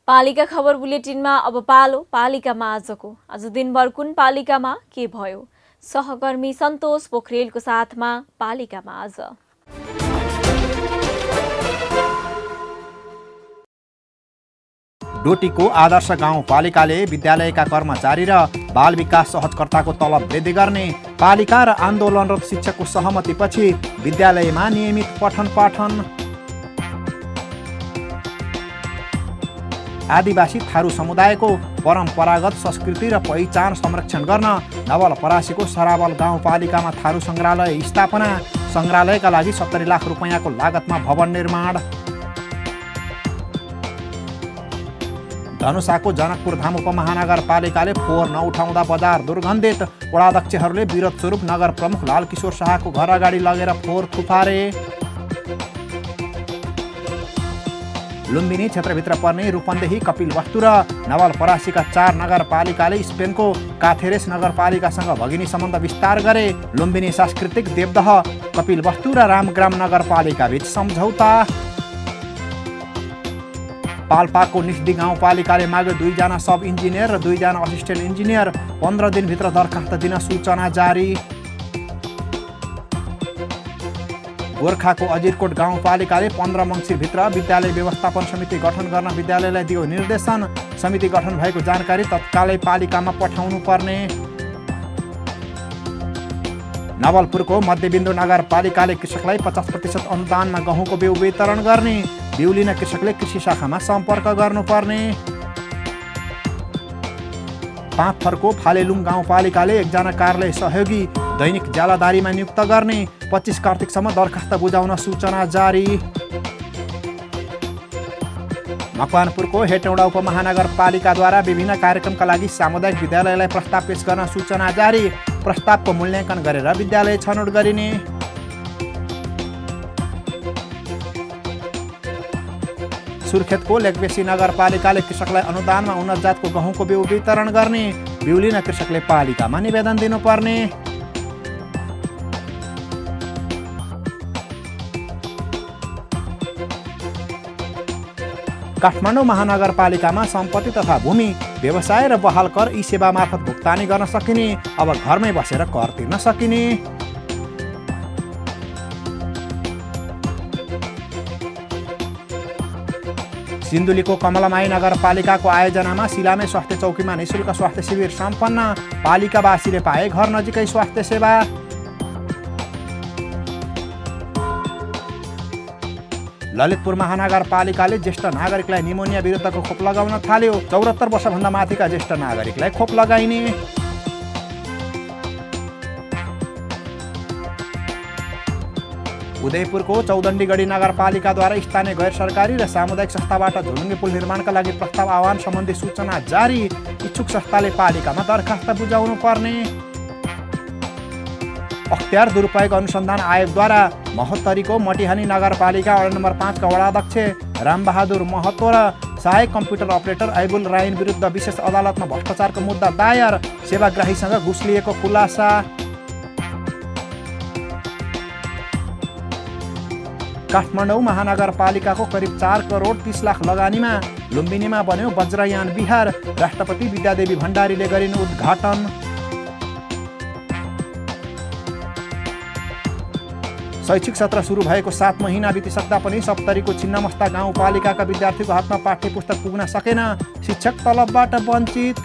पालिका खबर बुलेटिनमा अब पालो पालिकामा आजको। आज दिनभर कुन पालिकामा के भयो? सहकर्मी सन्तोष पोखरेलको साथमा पालिकामा आज। डोटीको आदर्श गाउँपालिकाले विद्यालयका कर्मचारी र बाल विकास सहजकर्ताको तलब वृद्धि गर्ने। पालिका र आन्दोलनरत शिक्षकको सहमतिपछि विद्यालयमा नियमित पठन पाठन। आदिवासी थारू समुदायको परम्परागत संस्कृति र पहिचान संरक्षण गर्न नवलपरासीको सरावल गाउँपालिकामा थारू सङ्ग्रहालय स्थापना। सङ्ग्रहालयका लागि 70 लाख रुपैयाँको लागतमा भवन निर्माण। धनुषाको जनकपुर धाम उपमहानगरपालिकाले फोहोर नउठाउँदा बजार दुर्गन्धित। वडाध्यक्षहरूले विरोध स्वरूप नगर प्रमुख लालकिशोर शाहको घर अगाडि लगेर फोहोर थुपारे। लुम्बिनी क्षेत्रभित्र पर्ने रूपन्देही, कपिलवस्तु र नवलपरासीका 4 नगरपालिकाले स्पेनको काथेरेस नगरपालिकासँग भगिनी सम्बन्ध विस्तार गरे। लुम्बिनी सांस्कृतिक देवदह, कपिलवस्तु र रामग्राम नगरपालिका बीच सम्झौता। पाल्पाको निस्दी गाउँपालिकाले माग्यो 2 जना सब इन्जिनियर र 2 जना असिस्टेन्ट इन्जिनियर, 15 दिनभित्र दरखास्त दिन सूचना जारी। गोर्खाको अजिरकोट गाउँपालिकाले 15 मङ्सिरभित्र विद्यालय व्यवस्थापन समिति गठन गर्न विद्यालयलाई दियो निर्देशन। समिति गठन भएको जानकारी तत्कालै पालिकामा पठाउनु पर्ने। नवलपुरको मध्यबिन्दु नगरपालिकाले कृषकलाई 50% अनुदानमा गहुँको बिउ वितरण गर्ने। बिउ लिन कृषकले कृषि शाखामा सम्पर्क गर्नुपर्ने। पाँचथरको फालेलुङ गाउँपालिकाले 1 जना कार्यालय सहयोगी दैनिक ज्यालादारीमा नियुक्त गर्ने। 25 कार्तिकसम्म दरखास्त बुझाउन सूचना जारी। मकवानपुरको हेटौडा उपमहानगरपालिकाद्वारा विभिन्न कार्यक्रमका लागि सामुदायिक विद्यालयलाई प्रस्ताव पेश गर्न सूचना जारी। प्रस्तावको मूल्याङ्कन गरेर विद्यालय छनौट गरिने। सुर्खेतको लेकबेसी नगरपालिकाले कृषकलाई अनुदानमा उन्नत जातको गहुँको बिउ वितरण गर्ने। बिउ लिन कृषकले पालिकामा निवेदन दिनुपर्ने। काठमाडौँ महानगरपालिकामा सम्पत्ति तथा भूमि, व्यवसाय र बहाल कर ई-सेवा मार्फत भुक्तानी गर्न सकिने। अब घरमै बसेर कर तिर्न सकिने। सिन्धुलीको कमलमाई नगरपालिकाको आयोजनामा सिलामे स्वास्थ्य चौकीमा निःशुल्क स्वास्थ्य शिविर सम्पन्न। पालिकावासीले पाए घर नजिकै स्वास्थ्य सेवा। ललितपुर महानगरपालिकाले ज्येष्ठ नागरिकलाई निमोनिया विरुद्धको खोप लगाउन थाल्यो। 74 वर्षभन्दा माथिका ज्येष्ठ नागरिकलाई खोप लगाइने। उदयपुरको चौदण्डीगढी नगरपालिकाद्वारा स्थानीय गैर सरकारी र सामुदायिक संस्थाबाट झोलुङ्गे पुल निर्माणका लागि प्रस्ताव आह्वान सम्बन्धी सूचना जारी। इच्छुक संस्थाले पालिकामा दरखास्त बुझाउनु पर्ने। अख्तियार दुरुपयोग अनुसन्धान आयोगद्वारा महोत्तरीको मटिहानी नगरपालिका वडा नम्बर 5 का वडाध्यक्ष रामबहादुर महतो र सहायक कम्प्युटर अपरेटर ऐबुल राइन विरुद्ध विशेष अदालतमा भ्रष्टाचारको मुद्दा दायर। सेवाग्राहीसँग घुस लिएको खुलासा। काठमाडौँ महानगरपालिकाको करिब 4 करोड 30 लाख लगानीमा लुम्बिनीमा बन्यो वज्रयान विहार। राष्ट्रपति विद्यादेवी भण्डारीले गरिनु उद्घाटन। शैक्षिक सत्र सुरु भएको 7 महिना बितिसक्दा पनि सप्तरीको छिन्नमस्ता गाउँपालिकाका विद्यार्थीको हातमा पाठ्य पुस्तक पुग्न सकेन। शिक्षक तलबबाट वञ्चित।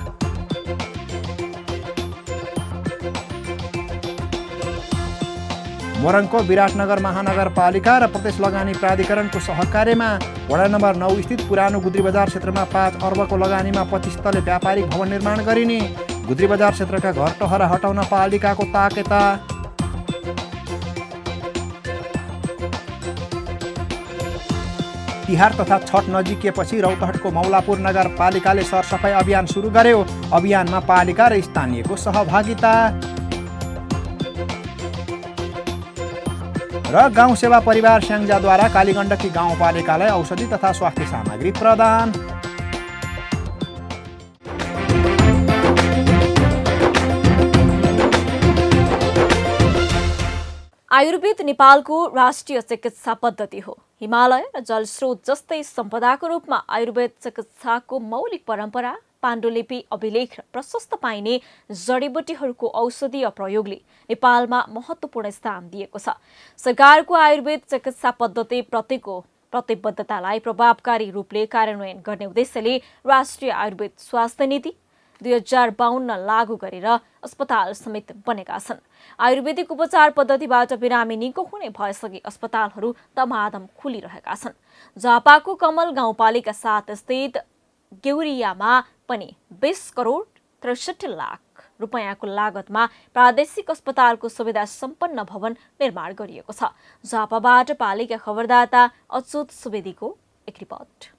मोरङको विराटनगर महानगरपालिका र प्रदेश लगानी प्राधिकरणको सहकार्यमा वडा नम्बर 9 स्थित पुरानो गुद्री बजार क्षेत्रमा 5 अर्बको लगानीमा 25 तले व्यापारिक भवन निर्माण गरिने। गुद्री बजार क्षेत्रका घर टहरा हटाउन पालिकाको ताकेता। तिहार तथा छठ नजिकिएपछि रौतहटको मौलापुर नगरपालिकाले सरसफाई अभियान सुरु गर्यो। अभियानमा पालिका र स्थानीयको सहभागिता। र गाउँ सेवा परिवार स्याङ्जाद्वारा कालीगण्डकी गाउँपालिकालाई औषधि तथा स्वास्थ्य सामग्री प्रदान। आयुर्वेद नेपालको राष्ट्रिय चिकित्सा पद्धति हो। हिमालय र जलस्रोत जस्तै सम्पदाको रूपमा आयुर्वेद चिकित्साको मौलिक परम्परा, पाण्डुलिपि, अभिलेख र प्रशस्त पाइने जडीबुटीहरूको औषधीय प्रयोगले नेपालमा महत्त्वपूर्ण स्थान दिएको छ। सरकारको आयुर्वेद चिकित्सा पद्धति प्रतिको प्रतिबद्धतालाई प्रभावकारी रूपले कार्यान्वयन गर्ने उद्देश्यले राष्ट्रिय आयुर्वेद स्वास्थ्य नीति 2052 लागू गरेर अस्पताल समेत बनेका छन्। आयुर्वेदिक उपचार पद्धतिबाट बिरामी निको हुने भएसके अस्पतालहरू तमादम खुलिरहेका छन्। झापाको कमल गाउँपालिका 7 स्थित गेउरियामा पनि 20 करोड 63 लाख रुपैयाँको लागतमा प्रादेशिक अस्पतालको सुविधा सम्पन्न भवन निर्माण गरिएको छ। झापाबाट पालिका खबरदाता अच्युत सुवेदीको एक रिपोर्ट।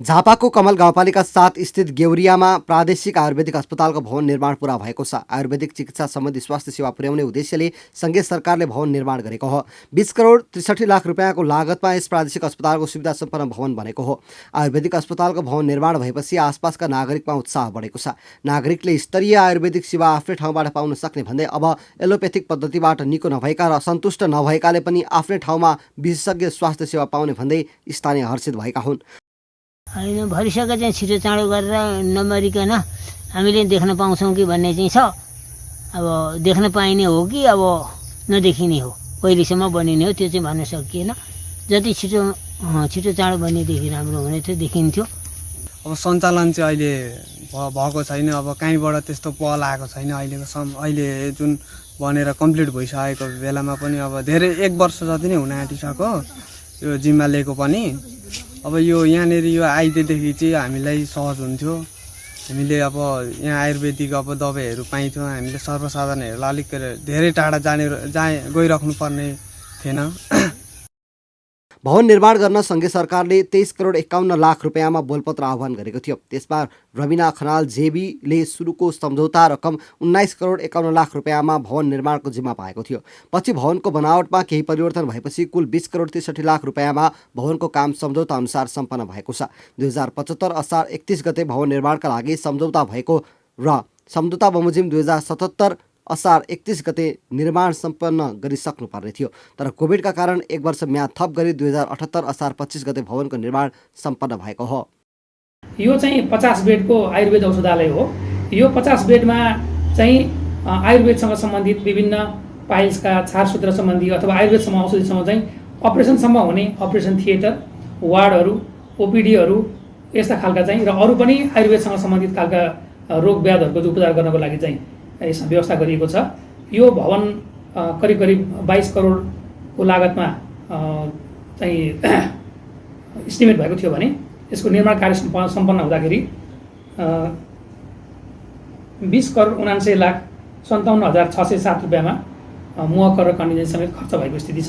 झापाको कमल गाउँपालिका 7 स्थित गेउरियामा प्रादेशिक आयुर्वेदिक अस्पतालको भवन निर्माण पूरा भएको छ। आयुर्वेदिक चिकित्सा सम्बन्धी स्वास्थ्य सेवा पुर्याउने उद्देश्यले सङ्घीय सरकारले भवन निर्माण गरेको हो। 20 करोड 63 लाख रुपियाँको लागतमा यस प्रादेशिक अस्पतालको सुविधा सम्पन्न भवन बनेको हो। आयुर्वेदिक अस्पतालको भवन निर्माण भएपछि आसपासका नागरिकमा उत्साह बढेको छ। नागरिकले स्तरीय आयुर्वेदिक सेवा आफ्नै ठाउँबाट पाउन सक्ने भन्दै अब एलोपेथिक पद्धतिबाट निको नभएका र सन्तुष्ट नभएकाले पनि आफ्नै ठाउँमा विशेषज्ञ स्वास्थ्य सेवा पाउने भन्दै स्थानीय हर्षित भएका हुन्। होइन भरिसकेको चाहिँ छिटो चाँडो गरेर नमरिकन हामीले देख्न पाउँछौँ कि भन्ने चाहिँ छ। अब देख्न पाइने हो कि अब नदेखिने हो, कहिलेसम्म बनिने हो त्यो चाहिँ भन्न सकिएन। जति छिटो चाँडो बनिएदेखि राम्रो हुने थियो, देखिन्थ्यो। अब सञ्चालन चाहिँ अहिले भएको छैन। अब कहीँबाट त्यस्तो पहल आएको छैन। अहिले जुन बनेर कम्प्लिट भइसकेको बेलामा पनि अब धेरै 1 वर्ष जति नै हुन आँटिसक्यो यो जिम्मा लिएको पनि। अब यो यहाँनिर यो आइदिएदेखि चाहिँ हामीलाई सहज हुन्थ्यो। हामीले अब यहाँ आयुर्वेदिक अब दबाईहरू पाइन्थ्यौँ। हामीले सर्वसाधारणहरूलाई अलिक धेरै टाढा गइराख्नु पर्ने थिएन। भवन निर्माण गर्न सङ्घीय सरकारले 23 करोड 51 लाख रुपियाँमा बोलपत्र आह्वान गरेको थियो। त्यसमा रविना खनाल जेबीले सुरुको सम्झौता रकम 19 करोड 51 लाख रुपियाँमा भवन निर्माणको जिम्मा पाएको थियो। पछि भवनको बनावटमा केही परिवर्तन भएपछि कुल 20 करोड 63 लाख रुपियाँमा भवनको काम सम्झौता अनुसार सम्पन्न भएको छ। 2075 असार 31 गते भवन निर्माणका लागि सम्झौता भएको र सम्झौता बमोजिम 2077 असार 31 गते निर्माण सम्पन्न गरिसक्नु पर्ने थियो। तर कोभिडका कारण 1 वर्ष म्याद थप गरी 2078 असार 25 गते भवनको निर्माण सम्पन्न भएको हो। यो चाहिँ 50 बेडको आयुर्वेद औषधालय हो। यो 50 बेडमा चाहिँ आयुर्वेदसँग सम्बन्धित विभिन्न पाइल्सका छारसूत्र सम्बन्धी अथवा आयुर्वेदसँग औषधिसँग चाहिँ अपरेसनसम्म हुने अपरेसन थिएटर, वार्डहरू, ओपिडीहरू यस्ता खालका चाहिँ र अरू पनि आयुर्वेदसँग सम्बन्धित खालका रोग व्याधहरूको उपचार गर्नको लागि चाहिँ यसमा व्यवस्था गरिएको छ। यो भवन करिब 22 करोडको लागतमा चाहिँ इस्टिमेट भएको थियो भने यसको निर्माण कार्य सम्पन्न हुँदाखेरि 20 करोड 79 लाख 57,607 रुपियाँमा मुहक्कर र कन्टिजेन्ट समेत खर्च भएको स्थिति छ।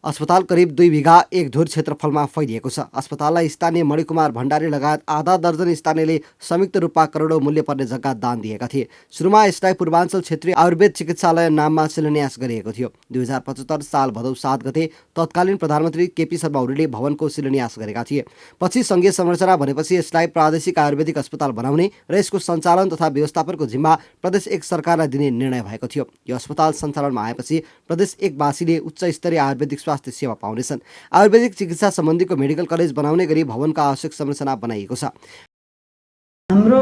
अस्पताल करिब 2 बिघा 1 धुर क्षेत्रफलमा फैलिएको छ। अस्पताललाई स्थानीय मणिकुमार भण्डारी लगायत आधा दर्जन स्थानीयले संयुक्त रूपमा करोडौं मूल्य पर्ने जग्गा दान दिएका थिए। सुरुमा यसलाई पूर्वाञ्चल क्षेत्रीय आयुर्वेद चिकित्सालय नाममा शिलान्यास गरिएको थियो। 2075 साल भदौ 7 गते तत्कालीन प्रधानमन्त्री केपी शर्मा ओलीले भवनको शिलान्यास गरेका थिए। पछि सङ्घीय संरचना भनेपछि यसलाई प्रादेशिक आयुर्वेदिक अस्पताल बनाउने र यसको सञ्चालन तथा व्यवस्थापनको जिम्मा प्रदेश 1 सरकारलाई दिने निर्णय भएको थियो। यो अस्पताल सञ्चालनमा आएपछि प्रदेश 1 वासीले उच्च स्तरीय आयुर्वेदिक स्वास्थ्य सेवा पाउनेछन्। आयुर्वेदिक चिकित्सा सम्बन्धीको मेडिकल कलेज बनाउने गरी भवनका आवश्यक संरचना बनाइएको छ। हाम्रो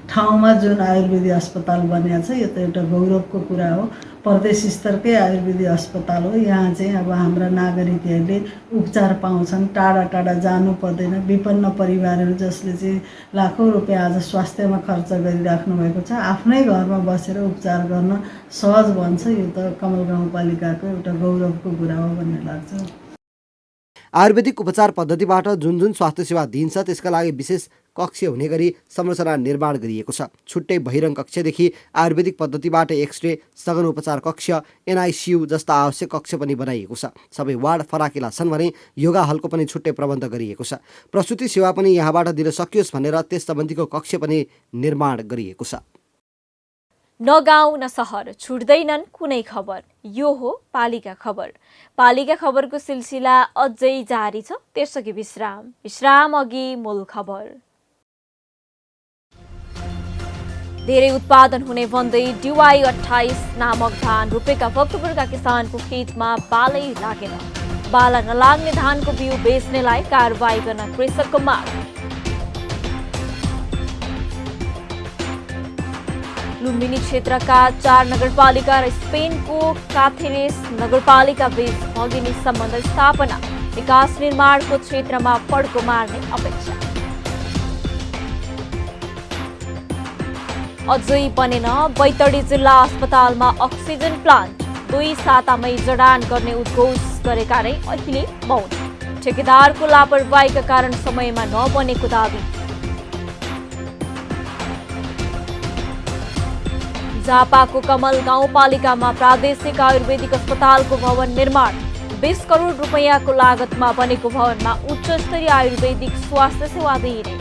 ठाउँमा जुन आयुर्वेदिक अस्पताल बनिएको छ यो त एउटा गौरवको कुरा हो। प्रदेश स्तरकै आयुर्वेदिक अस्पताल हो। यहाँ चाहिँ अब हाम्रा नागरिकहरूले उपचार पाउँछन्, टाढा टाढा जानु पर्दैन। विपन्न परिवारहरू जसले चाहिँ लाखौँ रुपियाँ आज स्वास्थ्यमा खर्च गरिराख्नु भएको छ, आफ्नै घरमा बसेर उपचार गर्न सहज बन्छ। यो त कमल गाउँपालिकाको एउटा गौरवको कुरा हो भन्ने लाग्छ। आयुर्वेदिक उपचार पद्धतिबाट जुन जुन स्वास्थ्य सेवा दिइन्छ त्यसका लागि विशेष कक्ष हुने गरी संरचना निर्माण गरिएको छ। छुट्टै बहिरङ कक्षदेखि आयुर्वेदिक पद्धतिबाट एक्सरे, सघन उपचार कक्ष, एनआइसियु जस्ता आवश्यक कक्ष पनि बनाइएको छ। सबै वार्ड फराकिला छन् भने योगा हलको पनि छुट्टै प्रबन्ध गरिएको छ। प्रसुति सेवा पनि यहाँबाट दिन सकियोस् भनेर त्यस सम्बन्धीको कक्ष पनि निर्माण गरिएको छ। न गाउँ न सहर छुट्दैनन् कुनै खबर। यो हो पालिका खबर। पालिका खबरको सिलसिला अझै जारी छ। त्यसअघि विश्राम अघि मूल खबर। धेरै उत्पादन हुने भन्दै DY 28 नामक धान रोपेका भक्तपुरका किसानको खेतमा बालै लागेन। बाला नलाग्ने धानको बिउ बेच्नेलाई कारबाही गर्न कृषकको माग। लुम्बिनी क्षेत्रका 4 नगरपालिका र स्पेनको काथेरेस नगरपालिका बीच भगिनी सम्बन्ध स्थापना। विकास निर्माणको क्षेत्रमा फड्को मार्ने अपेक्षा। अझै बनेन बैतडी जिल्ला अस्पतालमा अक्सिजन प्लान्ट। 2 सातामै जडान गर्ने उद्घोष गरेका नै अहिले मौन। ठेकेदारको लापरवाहीका कारण समयमा नबनेको दावी। झापाको कमल गाउँपालिकामा प्रादेशिक आयुर्वेदिक अस्पतालको भवन निर्माण। 20 करोड रुपैयाँको लागतमा बनेको भवनमा उच्च स्तरीय आयुर्वेदिक स्वास्थ्य सेवा दिइने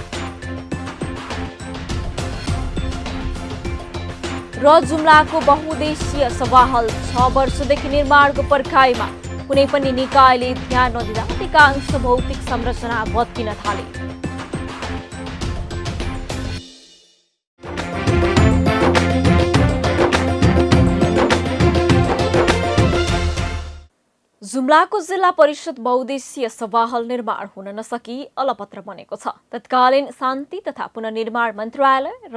र जुम्लाको बहुउद्देश्यीय सभा हल 6 वर्षदेखि निर्माणको पर्खाइमा कुनै पनि निकायले ध्यान नदिँदा अधिकांश भौतिक संरचना भत्किन थाले। जुम्लाको जिल्ला परिषद बहुउद्देश्यीय सभा हल निर्माण हुन नसकी अलपत्र बनेको छ। तत्कालीन शान्ति तथा पुनर्निर्माण मन्त्रालय र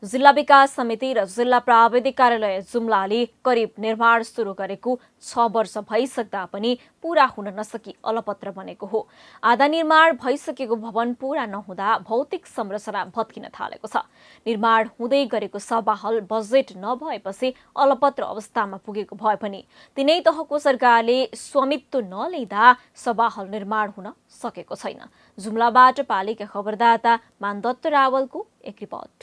जिल्ला विकास समिति र जिल्ला प्राविधिक कार्यालय जुम्लाले करिब निर्माण सुरु गरेको 6 वर्ष भइसक्दा पनि पूरा हुन नसकी अलपत्र बनेको हो। आधा निर्माण भइसकेको भवन पूरा नहुँदा भौतिक संरचना भत्किन थालेको छ। निर्माण हुँदै गरेको सभा हल बजेट नभएपछि अलपत्र अवस्थामा पुगेको भए पनि तिनै तहको सरकारले स्वामित्व नलिँदा सभा हल निर्माण हुन सकेको छैन। जुम्लाबाट पालिका खबरदाता मानदत्त रावलको एक रिपोर्ट।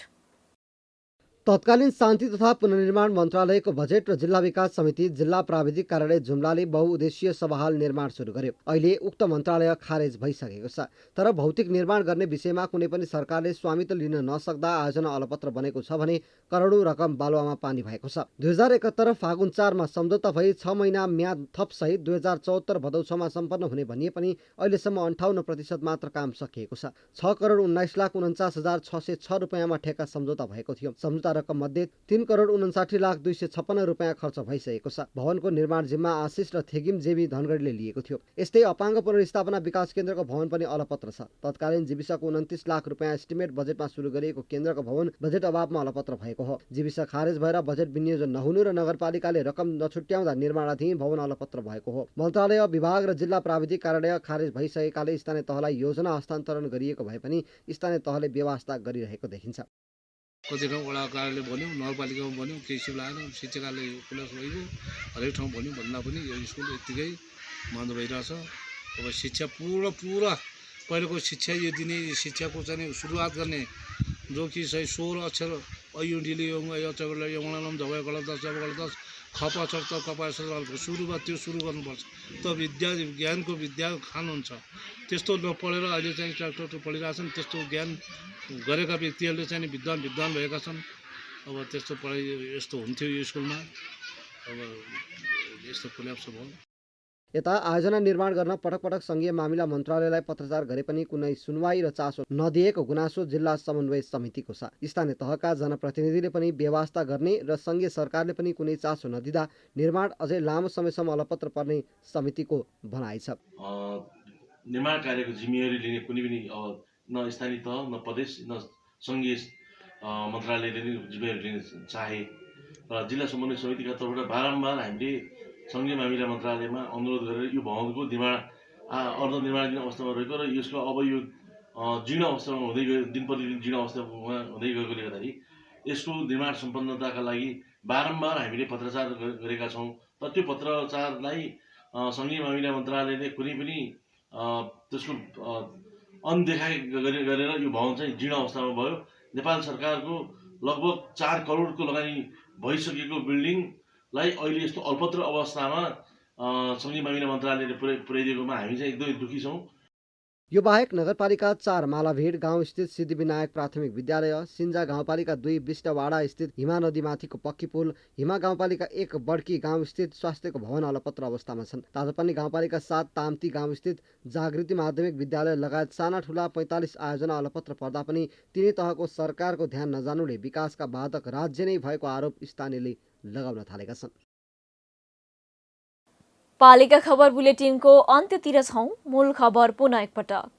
तत्कालीन शान्ति तथा पुनर्निर्माण मन्त्रालयको बजेट र जिल्ला विकास समिति जिल्ला प्राविधिक कार्यालय जुम्लाले बहुउद्देश्यीय सभा हल निर्माण सुरु गर्यो। अहिले उक्त मन्त्रालय खारेज भइसकेको छ। तर भौतिक निर्माण गर्ने विषयमा कुनै पनि सरकारले स्वामित्व लिन नसक्दा आयोजना अलपत्र बनेको छ भने करोडौं रकम बालुवामा पानी भएको छ। 2071 फागुन 4 मा सम्झौता भई 6 महिना म्याद थप सहित 2074 भदौ 6 मा सम्पन्न हुने भनिए पनि अहिलेसम्म 58% मात्र काम सकिएको छ। 6 करोड 19,49,606 रुपैयाँमा ठेक्का सम्झौता भएको थियो। सम्झौता रकम मध्ये 3 करोड 59,256 रुपैयाँ खर्च भइसकेको छ। भवनको निर्माण जिम्मा आशिष र थेगिम जेबी धनगढीले लिएको थियो। यस्तै अपाङ्ग पुनर्स्थापना विकास केन्द्रको भवन पनि अलपत्र छ। तत्कालीन जीविसको 29 लाख रुपैयाँ एस्टिमेट बजेटमा सुरु गरिएको केन्द्रको भवन बजेट अभावमा अलपत्र भएको हो। जीविस खारेज भएर बजेट विनियोजन नहुनु र नगरपालिकाले रकम नछुट्याउँदा निर्माणाधीन भवन अलपत्र भएको हो। मन्त्रालय विभाग र जिल्ला प्राविधिक कार्यालय खारेज भइसकेकाले स्थानीय तहलाई योजना हस्तान्तरण गरिएको भए पनि स्थानीय तहले व्यवस्था गरिरहेको देखिन्छ। कति ठाउँ वडा कार्यालय भन्यो, नगरपालिकामा भन्यो, केही सिप लागेन, शिक्षकले प्लस भइगयो, हरेक ठाउँ भन्यो भन्दा पनि यो स्कुल यत्तिकै बन्द भइरहेछ। अब शिक्षा पुरा पहिलेको शिक्षा यो दिने शिक्षाको चाहिँ सुरुवात गर्ने जो कि सही 16 अक्षर अयुडीले अक्षरलाई यमनालम जब गलत खपा चर्त कपासको सुरुवात त्यो सुरु गर्नुपर्छ। त विद्या ज्ञानको विद्या खान हुन्छ। त्यस्तो नपढेर अहिले चाहिँ ट्र्याक्टर पढिरहेछन्। त्यस्तो ज्ञान गरेका व्यक्तिहरूले चाहिँ विद्वान भएका छन्। अब त्यस्तो पढाइ यस्तो हुन्थ्यो यो स्कुलमा। अब यस्तो कोल्याप्स भयो। यता आयोजना निर्माण गर्न पटक पटक संघीय मामिला मन्त्रालयलाई पत्रचार गरे पनि कुनै सुनवाई र चासो नदिएको गुनासो जिल्ला समन्वय समितिको छ। स्थानीय तहका जनप्रतिनिधिले पनि व्यवस्था गर्ने र संघीय सरकारले पनि कुनै चासो नदिँदा निर्माण अझै लामो समयसम्म अलपत्र पर्ने समितिको भनाइ छ। निर्माण कार्यको जिम्मेवारी लिने कुनै पनि न स्थानीय तह न प्रदेश न संघीय मन्त्रालयले जिम्मेवारी लिन चाहे र जिल्ला समन्वय समितिका तर्फबाट बारम्बार हामीले संघीय मामिला मन्त्रालयमा अनुरोध गरेर यो भवनको निर्माण अर्धनिर्माणाधीन अवस्थामा रहेको र यसको अब यो जीर्ण अवस्थामा हुँदै गयो, दिन प्रतिदिन जीर्ण अवस्थामा हुँदै गएकोले गर्दाखेरि यसको निर्माण सम्पन्नताका लागि बारम्बार हामीले पत्रचार गरेका छौँ। तर त्यो पत्रचारलाई संघीय मामिला मन्त्रालयले कुनै पनि त्यसको अनदेखा गरेर यो भवन चाहिँ जीर्ण अवस्थामा भयो। नेपाल सरकारको लगभग 4 करोडको लगानी भइसकेको बिल्डिङलाई अहिले यस्तो अल्पत्र अवस्थामा संघीय मामिला मन्त्रालयले पुर्याइदिएकोमा हामी चाहिँ एकदमै दुखी छौँ। यो बाहेक नगरपालिका 4 मालाभीड गाउँ स्थित सिद्धिविनायक प्राथमिक विद्यालय, सिन्जा गाउँपालिका 2 बिष्टवाडा स्थित हिमा नदीमाथिको पक्की पुल, हिमा गाउँपालिका 1 बड्की गाउँ स्थित स्वास्थ्यको भवन अलपत्र अवस्थामा छन्। ताजोपानी गाउँपालिका 7 तामती गाउँ स्थित जागृति माध्यमिक विद्यालय लगायत साना ठुला 45 आयोजना अलपत्र पर्दा पनि तिनै तहको सरकारको ध्यान नजानुले विकासका बाधक राज्य नै भएको आरोप स्थानीयले लगाउन थालेका छन्। पालिका खबर बुलेटिनको अन्त्यतिर छौं। मूल खबर पुनः एकपटक।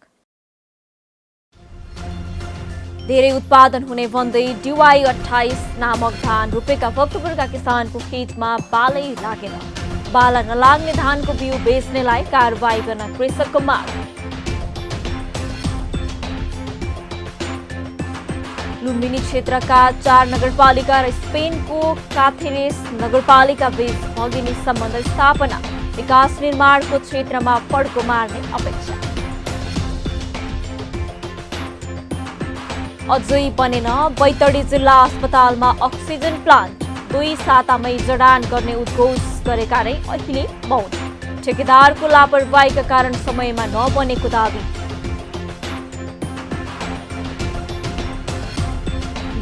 धेरै उत्पादन हुने भन्दै DY 28 नामक धान रोपेका भक्तपुरका किसानको खेतमा बालै लागेन। बाला नलाग्ने धानको बिउ बेच्नेलाई कारबाही गर्न कृषकको माग। लुम्बिनी क्षेत्रका 4 नगरपालिका र स्पेनको काथेरेस नगरपालिका बीच भगिनी सम्बन्ध स्थापना। विकास निर्माणको क्षेत्रमा फड्को मार्ने अपेक्षा। अझै बनेन बैतडी जिल्ला अस्पतालमा अक्सिजन प्लान्ट। 2 सातामै जडान गर्ने उद्घोष गरेका नै अहिले मौन। ठेकेदारको लापरवाहीका कारण समयमा नबनेको दावी।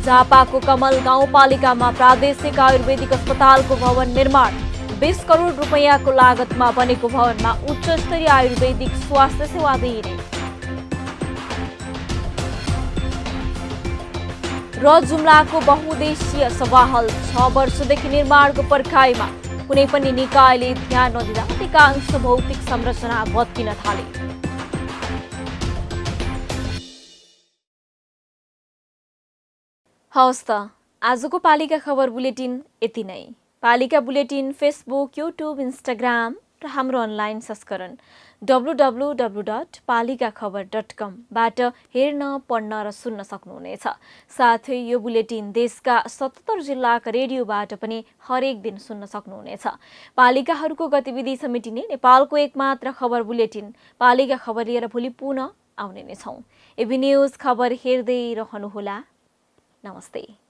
झापाको कमल गाउँपालिकामा प्रादेशिक आयुर्वेदिक अस्पतालको भवन निर्माण 20 करोड रुपैयाँको लागतमा बनेको भवनमा उच्च स्तरीय आयुर्वेदिक स्वास्थ्य सेवा दिइने। र जुम्लाको बहुउद्देशीय सभा हल 6 वर्षदेखि निर्माणको पर्खाइमा कुनै पनि निकायले ध्यान नदिँदा अधिकांश भौतिक संरचना भत्किन थाले। हवस् त आजको पालिका खबर बुलेटिन यति नै। पालिका बुलेटिन फेसबुक, युट्युब, इन्स्टाग्राम र हाम्रो अनलाइन संस्करण www.palikakhbar.com बाट हेर्न, पढ्न र सुन्न सक्नुहुनेछ। साथै यो बुलेटिन देशका 77 जिल्लाका रेडियोबाट पनि हरेक दिन सुन्न सक्नुहुनेछ। पालिकाहरूको गतिविधि समेटिने नेपालको एकमात्र खबर बुलेटिन पालिका खबर लिएर भोलि पुनः आउने नै छौं। एबी न्यूज खबर हेर्दै रहनुहोला। नमस्ते।